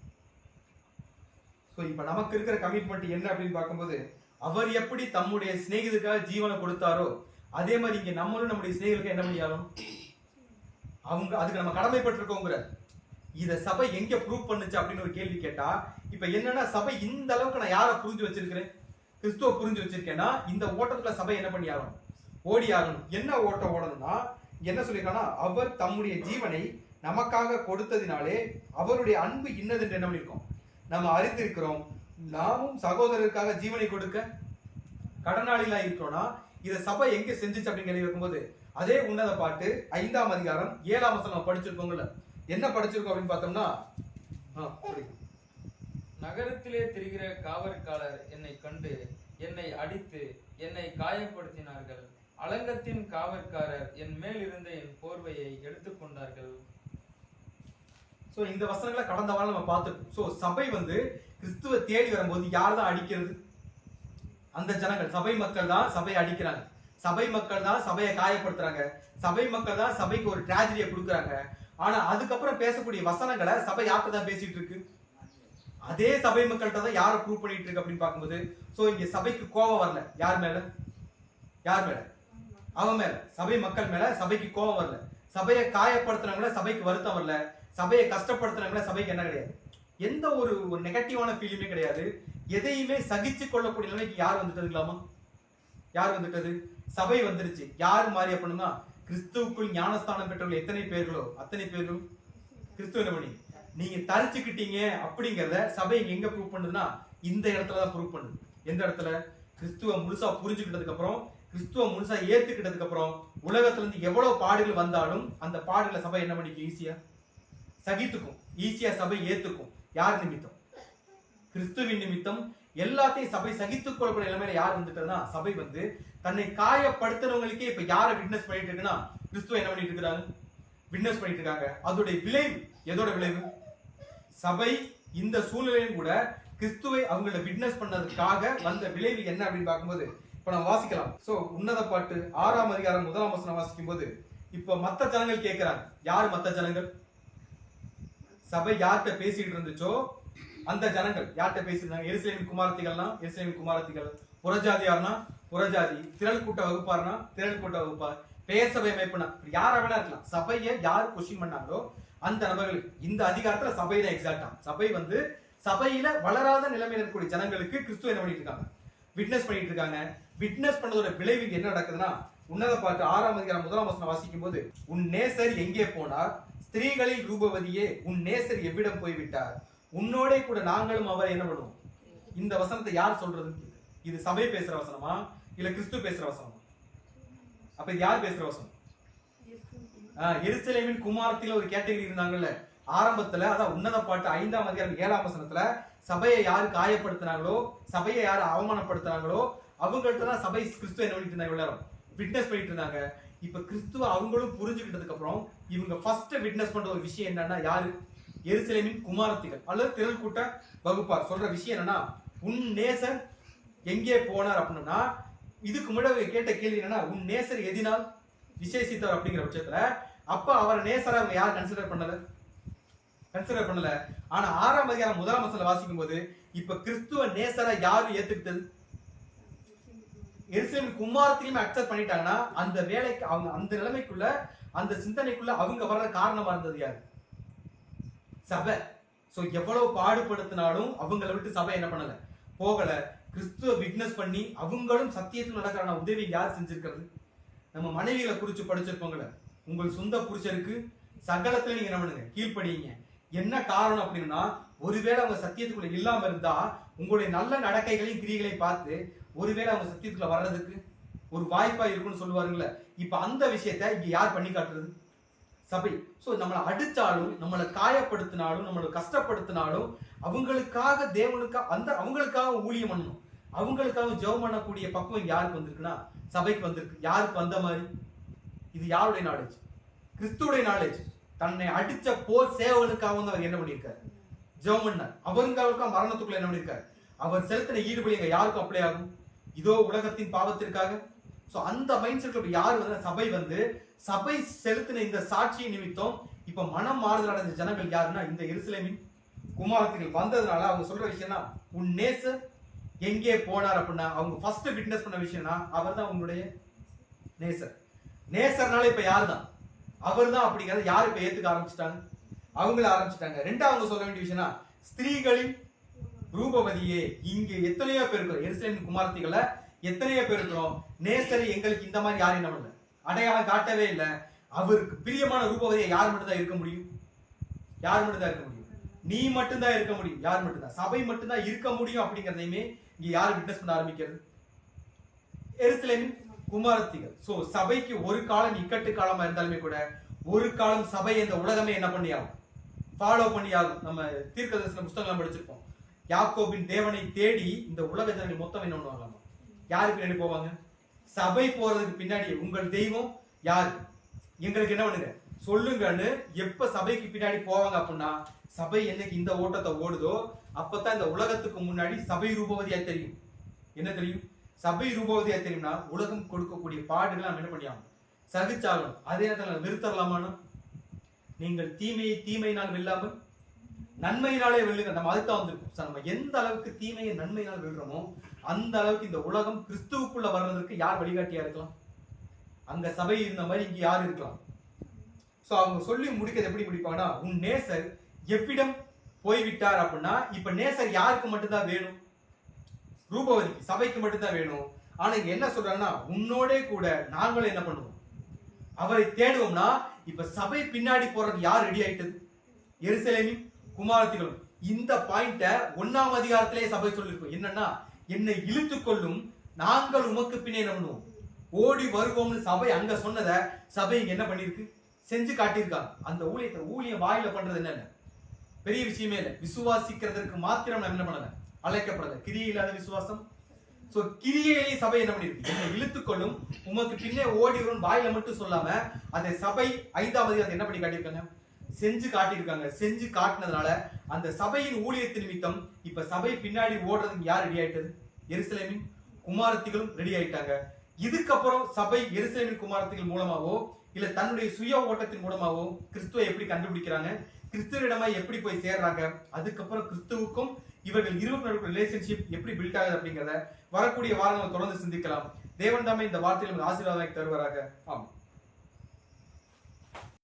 சோ இப்ப நமக்கு இருக்கிற கமிட்மெண்ட் என்ன அப்படின்னு பார்க்கும்போது அவர் எப்படி தம்முடைய சிநேகிதருக்காக ஜீவனை கொடுத்தாரோ அதே மாதிரி இங்க நம்மளும் நம்முடைய சிநேகிதருக்கு என்ன பண்ணியாலும் அவங்க அதுக்கு நம்ம கடமைப்பட்டிருக்கோங்கிற இத சபை எங்க ப்ரூவ் பண்ணுச்சு அப்படின்னு ஒரு கேள்வி கேட்டா, இப்ப என்னன்னா சபை இந்த அளவுக்கு நான் யாரை புரிஞ்சு வச்சிருக்கிறேன், கிறிஸ்துவ புரிஞ்சு வச்சிருக்கேன்னா இந்த ஓட்டத்துல சபை என்ன பண்ணி ஆகணும், ஓடி ஆகணும். என்ன ஓட்டம் ஓடணும்னா என்ன சொல்லியிருக்காங்கன்னா அவர் தம்முடைய ஜீவனை நமக்காக கொடுத்ததினாலே அவருடைய அன்பு இன்னதென்று என்ன பண்ணிருக்கோம், நம்ம அறிந்திருக்கிறோம். நாமும் சகோதரருக்காக ஜீவனை கொடுக்க கடனாளிகளா இருக்கிறோம்னா இத சபை எங்க செஞ்சுச்சு அப்படின்னு கேள்வி இருக்கும்போது அதே உன்னத பாட்டு 5ஆம் அதிகாரம் 7ஆம் வசனம் படிச்சிருக்கோங்கல்ல, என்ன படிச்சிருக்கோம் அப்படின்னு பார்த்தோம்னா நகரத்திலே திரிகிற காவற்காரர் என்னை கண்டு என்னை அடித்து என்னை காயப்படுத்தினார்கள். அலங்கத்தின் காவற்காரர் என் மேல் இருந்த என் போர்வையை எடுத்துக்கொண்டார்கள். சோ இந்த வசனங்களை கடந்த வாரம் நம்ம பார்த்துட்டோம். சோ சபை கிறிஸ்துவ தேடி வரும்போது யார் தான் அடிக்கிறது, அந்த ஜனங்கள் சபை மக்கள் தான் சபையை அடிக்கிறாங்க, சபை மக்கள் தான் சபையை காயப்படுத்துறாங்க, சபை மக்கள் தான் சபைக்கு ஒரு டிராஜடியை கொடுக்குறாங்க. ஆனா அதுக்கப்புறம் பேசக்கூடிய வசனங்களை சபை யார்கிட்ட தான் பேசிட்டு இருக்கு, அதே சபை மக்கள்கிட்ட தான் யாரை ப்ரூவ் பண்ணிட்டு இருக்கு அப்படின்னு பார்க்கும்போது சோ இங்க சபைக்கு கோபம் வரல. யார் மேல, யார் மேல, அவன் மேல, சபை மக்கள் மேல சபைக்கு கோபம் வரல. சபையை காயப்படுத்துறவங்கள சபைக்கு வருத்தம் வரல, சபையை கஷ்டப்படுத்துறவங்கள சபைக்கு என்ன கிடையாது, எந்த ஒரு நெகட்டிவான ஃபீலிங்கே கிடையாது. எதையுமே சகிச்சு கொள்ளக்கூடிய நிலைக்கு யார் வந்துட்டதுங்களாமா, யார் வந்துட்டது, சபை வந்துருச்சு. யார் மாறி அப்படின்னா கிறிஸ்துவுக்குள் ஞானஸ்தானம் பெற்றவர்கள் எத்தனை பேர்களோ அத்தனை பேர்களும் கிறிஸ்துவ என்ன பண்ணி நீங்க தரிச்சுக்கிட்டீங்க அப்படிங்கறத சபை எங்க ப்ரூவ் பண்ணுதுன்னா இந்த இடத்துலதான் ப்ரூவ் பண்ணுது. எந்த இடத்துல, கிறிஸ்துவ முழுசா புரிஞ்சுக்கிட்டதுக்கு அப்புறம், கிறிஸ்துவ முழுசா ஏத்துக்கிட்டதுக்கு அப்புறம் உலகத்துல இருந்து எவ்வளவு பாடுகள் வந்தாலும் அந்த பாடுகளை சபை என்ன பண்ணிக்கும், ஈஸியா சகித்துக்கும், ஈஸியா சபை ஏத்துக்கும். யார் நிமித்தம், கிறிஸ்துவின் நிமித்தம் எல்லாத்தையும் சபை சகித்துக் கொள்ளக்கூடிய நிலைமையில யார் வந்துட்டதுன்னா சபை தன்னை காயப்படுத்துறவங்களுக்கே இப்ப யாரை விட்னஸ் பண்ணிட்டு இருக்குன்னா கிறிஸ்துவ என்ன பண்ணிட்டு இருக்கிறாங்க, விட்னஸ் பண்ணிட்டு இருக்காங்க. அதோடைய விளைவு, எதோட விளைவு, சபை இந்த சூழ்நிலையும் கூட கிறிஸ்துவை அவங்கள விட்னஸ் பண்ணதுக்காக வந்த விளைவு என்ன அப்படின்னு பார்க்கும்போது இப்ப நம்ம வாசிக்கலாம். சோ உன்னத பாட்டு 6ஆம் அதிகாரம் 1ஆம் வசனம் வாசிக்கும் போது இப்ப மத்த ஜனங்கள் கேட்கிறாங்க. யார் மத்த ஜனங்கள், சபை யார்கிட்ட பேசிட்டு இருந்துச்சோ அந்த ஜனங்கள் யார்கிட்ட பேசிருந்தாங்க, எருசலேமின் குமாரத்திகள்னா எருசலேமின் குமாரத்திகள், புறஜாதியார்னா புறஜாதி, திரள் கூட்ட வகுப்பார்னா திரள் கூட்ட வகுப்பார், பெயர் சபை அமைப்புனா யாரா வேணா இருக்கலாம். சபையை யார் கொஸ்டின் பண்ணாங்களோ அந்த நபர்களுக்கு இந்த அதிகாரத்துல சபை தான் எக்ஸாக்டா. சபை வந்து சபையில வளராத நிலைமையில இருக்கக்கூடிய ஜனங்களுக்கு கிறிஸ்துவ என்ன பண்ணிட்டு இருக்காங்க, விட்னஸ் பண்ணிட்டு இருக்காங்க. விட்னஸ் பண்ணதோட விளைவு என்ன நடக்குதுன்னா, உன்னத பாட்டு 6ஆம் அதிகாரம் 1ஆம் வசனம் வாசிக்கும் போது, உன் நேசர் எங்கே போனார், ஸ்திரீகளில் ரூபவதியே உன் நேசர் எவ்விடம் போய்விட்டார், உன்னோட கூட நாங்களும் அவர் என்ன பண்ணுவோம். இந்த வசனத்தை யார் சொல்றது? இது சபை பேசுற வசனமா இல்ல கிறிஸ்து பேசுற வசனமா? அப்ப யார் பேசுற வசனம்? எருசலேமின் குமாரத்தில ஒரு கேட்டகரி இருந்தாங்கல்ல ஆரம்பத்துல, அதான் உன்னத பாட்டு 5ஆம் அதிகாரம் 7ஆம் வசனத்துல, சபையை யாரு காயப்படுத்தினாங்களோ, சபையை யாரு அவமானப்படுத்தினாங்களோ அவங்கள்ட்ட தான் சபை கிறிஸ்துவ என்ன பண்ணிட்டு இருந்தாங்க, எல்லாரும் விட்னஸ் பண்ணிட்டு இருந்தாங்க. இப்ப கிறிஸ்துவ அவங்களும் புரிஞ்சுக்கிட்டதுக்கு அப்புறம் இவங்க ஃபர்ஸ்ட் விட்னஸ் பண்ற ஒரு விஷயம் என்னன்னா, யாரு? எருசலேமின் குமாரத்திகள் அல்லது திரள் கூட்ட வகுப்பார் சொல்ற விஷயம் என்னன்னா, உன் நேசர் எங்கே போனார் அப்படின்னா, இதுக்கு முன்னாடி கேட்ட கேள்வி என்னன்னா, உன் நேசர் எதினால் விசேஷித்தவர் அப்படிங்கிற பட்சத்துல, அப்ப அவரை நேசரா அவங்க யார் கன்சிடர் பண்ணல. ஆனா 6ஆம் அதிகாரம் 1ஆம் வசனத்துல வாசிக்கும் போது, இப்ப கிறிஸ்துவ நேசரா யாரு ஏத்துக்கிட்டது? எருசலேமின் குமாரத்தையும் அக்செப்ட் பண்ணிட்டாங்கன்னா, அந்த வேலைக்கு அவங்க அந்த நிலைமைக்குள்ள அந்த சிந்தனைக்குள்ள அவங்க வர்ற காரணமா இருந்தது யாரு? சபை. சோ எவ்வளவு பாடுபடுத்தினாலும் அவங்களை விட்டு சபை என்ன பண்ணல, போகல. கிறிஸ்துவ விட்னஸ் பண்ணி அவங்களும் சத்தியத்தில் நடக்கிற உதவி யார் செஞ்சிருக்கிறது? நம்ம மனைவிகளை குறிச்சு படிச்சிருப்போங்கள, உங்கள் சொந்த புருஷருக்கு சகலத்துல நீங்க என்ன பண்ணுங்க, கீழ்ப்படியுங்க. என்ன காரணம் அப்படின்னா, ஒருவேளை அவங்க சத்தியத்துக்குள்ள இல்லாம இருந்தா உங்களுடைய நல்ல நடக்கைகளையும் கிரியைகளையும் பார்த்து ஒருவேளை அவங்க சத்தியத்துக்குள்ள வர்றதுக்கு ஒரு வாய்ப்பா இருக்குன்னு சொல்லுவாருங்களே. இப்ப அந்த விஷயத்த இங்க யார் பண்ணி காட்டுறது? சபை. சோ நம்மளை அடிச்சாலும், நம்மளை காயப்படுத்தினாலும், நம்மளை கஷ்டப்படுத்தினாலும் அவங்களுக்காக தேவனுக்காக அவங்களுக்காக ஊழியம் பண்ணணும், அவங்களுக்காக ஜெபம் பண்ணக்கூடிய பக்குவம் யாருக்கு வந்திருக்குன்னா சபைக்கு வந்திருக்கு. யாருக்கு வந்த மாதிரி? இது யாருடைய நாலேஜ்? கிறிஸ்துடைய நாலேஜ். தன்னை அடிச்ச போர் சேவகனுக்காக வந்து அவர் என்ன பண்ணியிருக்காரு, ஜெபம் பண்ணார். அவருக்காக மரணத்துக்குள்ள என்ன பண்ணியிருக்காரு, அவர் செலுத்தின ஈடுபடி எங்க யாருக்கும் அப்ளை ஆகும்? இதோ உலகத்தின் பாவத்திற்காக. சோ அந்த மைண்ட் செட்ல யார் வந்து சபை வந்து சபை செலுத்தின இந்த சாட்சியை நிமித்தம் இப்ப மனம் மாறுதல் அடைஞ்ச ஜனங்கள் யாருன்னா இந்த எருசலேமின் குமாரத்திகள் வந்ததுனால அவங்க சொல்ற விஷயம்னா, உன் நேசர் எங்கே போனார் அப்படின்னா, அவங்க ஃபர்ஸ்ட் விட்னஸ் பண்ண விஷயம்னா அவர் தான் உங்களுடைய நேசர். நேசர்னால இப்ப யாரு தான், அவர் தான் அப்படிங்கறத யாரு இப்ப ஏத்துக்க ஆரம்பிச்சுட்டாங்க, அவங்கள ஆரம்பிச்சுட்டாங்க. ரெண்டாவது அவங்க சொல்ல வேண்டிய விஷயம்னா, ஸ்திரீகளின் ரூபவதியே. இங்க எத்தனையோ பேர் இருக்கிறோம், எருசலேமின் குமாரத்திகளை எத்தனையோ பேர் இருக்கிறோம். நேசர் எங்களுக்கு இந்த மாதிரி யாரும் என்ன பண்ணல, அடையாளம் காட்டவே இல்லை. அவருக்கு பிரியமான ரூபவதியை யார் மட்டும்தான் இருக்க முடியும்? யார் மட்டும்தான் இருக்க முடியும்? நீ மட்டும்தான் இருக்க முடியும். யார் மட்டும்தான்? சபை மட்டும்தான் இருக்க முடியும். அப்படிங்கிறதையுமே இங்க யாரு விட்னஸ் பண்ண ஆரம்பிக்கிறது? எருசலேமின் குமாரத்திகள். சோ சபைக்கு ஒரு காலம் இக்கட்டு காலமா இருந்தாலுமே கூட ஒரு காலம் சபை இந்த உலகமே என்ன பண்ணியாகும், ஃபாலோ பண்ணியாகும். நம்ம தீர்க்கதரிசன புத்தகம் படிச்சிருப்போம். யாக்கோபின் தேவனை தேடி இந்த உலக ஜனங்கள் மொத்தம் என்ன பண்ணுவாங்களாமா, யாரு பின்னாடி போவாங்க? சபை போறதுக்கு பின்னாடி உங்கள் தெய்வம் யாரு, எங்களுக்கு என்ன பண்ணுங்க சொல்லுங்கன்னு எப்ப சபைக்கு பின்னாடி போவாங்க அப்படின்னா, சபை என்னைக்கு இந்த ஓட்டத்தை ஓடுதோ அப்பதான் இந்த உலகத்துக்கு முன்னாடி சபை ரூபவதியா தெரியும். என்ன தெரியும்? சபை ரூபவதியா தெரியும்னா உலகம் கொடுக்கக்கூடிய பாடுகளை நம்ம என்ன பண்ணியாகும், சகிச்சாலும். அதே நேரத்தில் நிறுத்தலாமான்னு, நீங்கள் தீமையை தீமையினால் வெல்லாமல் நன்மையினாலே வெல்லுங்க. நம்ம அதுதான் வந்திருக்கோம். நம்ம எந்த அளவுக்கு தீமையை நன்மையினால் வெல்றோமோ அந்த அளவுக்கு இந்த உலகம் கிறிஸ்துவுக்குள்ள வர்றதுக்கு யார் வழிகாட்டியா இருக்கலாம்? அங்க சபை இருந்த மாதிரி இங்க யார் இருக்கலாம்? சோ அவங்க சொல்லி முடிக்கிறது எப்படி முடிப்பாங்கன்னா, உன் நேசர் எவ்விடம் போய்விட்டார் அப்படின்னா, இப்ப நேசர் யாருக்கு மட்டும்தான் வேணும்? ரூபவதிக்கு, சபைக்கு மட்டும்தான் வேணும். ஆனா இங்க என்ன சொல்றாங்கன்னா, உன்னோட கூட நாங்களும் என்ன பண்ணுவோம், அவரை தேடுவோம்னா, இப்ப சபை பின்னாடி போறதுக்கு யார் ரெடி ஆயிட்டது? எருசலேமின் குமாரத்திகளும். இந்த பாயிண்ட 1ஆம் அதிகாரத்திலே சபை சொல்லிருக்கோம். என்னன்னா, என்னை இழுத்து கொள்ளும் நாங்கள் உமக்கு பின்னே என்ன பண்ணுவோம், ஓடி வருவோம்னு சபை அங்க சொன்னத சபை இங்க என்ன பண்ணிருக்கு, செஞ்சு காட்டியிருக்காங்க. அந்த ஊழியம் வாயில பண்றது என்ன பெரிய விஷயமே இல்லை. விசுவாசிக்கிறதுக்கு மாத்திரம் நம்ம என்ன பண்ணல, அழைக்கப்படல. கிரியை இல்லாத விசுவாசம். சோ கிரியையை சபை என்ன பண்ணிருக்கு, என்னை இழுத்துக்கொள்ளும் உமக்கு பின்னே ஓடி வரும் வாயில மட்டும் சொல்லாம அதை சபை 5ஆம் அதிகாரத்தை என்ன பண்ணி காட்டியிருக்காங்க, செஞ்சு காட்டியிருக்காங்க. செஞ்சு காட்டினதுனால அந்த சபையின் ஊழியத்தின் நிமித்தம் இப்ப சபை பின்னாடி ஓடுறதுக்கு யார் ரெடி ஆயிட்டது? எருசலேமின் குமாரத்திகளும் ரெடி ஆயிட்டாங்க. இதுக்கப்புறம் சபை எருசலேமின் குமாரத்திகள் மூலமாவோ இல்ல தன்னுடைய சுய ஓட்டத்தின் மூலமாவோ கிறிஸ்துவை எப்படி கண்டுபிடிக்கிறாங்க, கிறிஸ்துவிடமா எப்படி போய் சேர்றாங்க, அதுக்கப்புறம் கிறிஸ்துவுக்கும் இவர்கள் இருவருக்கும் ரிலேஷன்ஷிப் எப்படி பில்ட் ஆகுது அப்படிங்கிறத வரக்கூடிய வாரங்கள் தொடர்ந்து சிந்திக்கலாம். தேவன் தாமே இந்த வார்த்தையில் ஆசீர்வாதம் தருவாராக. ஆமாம்.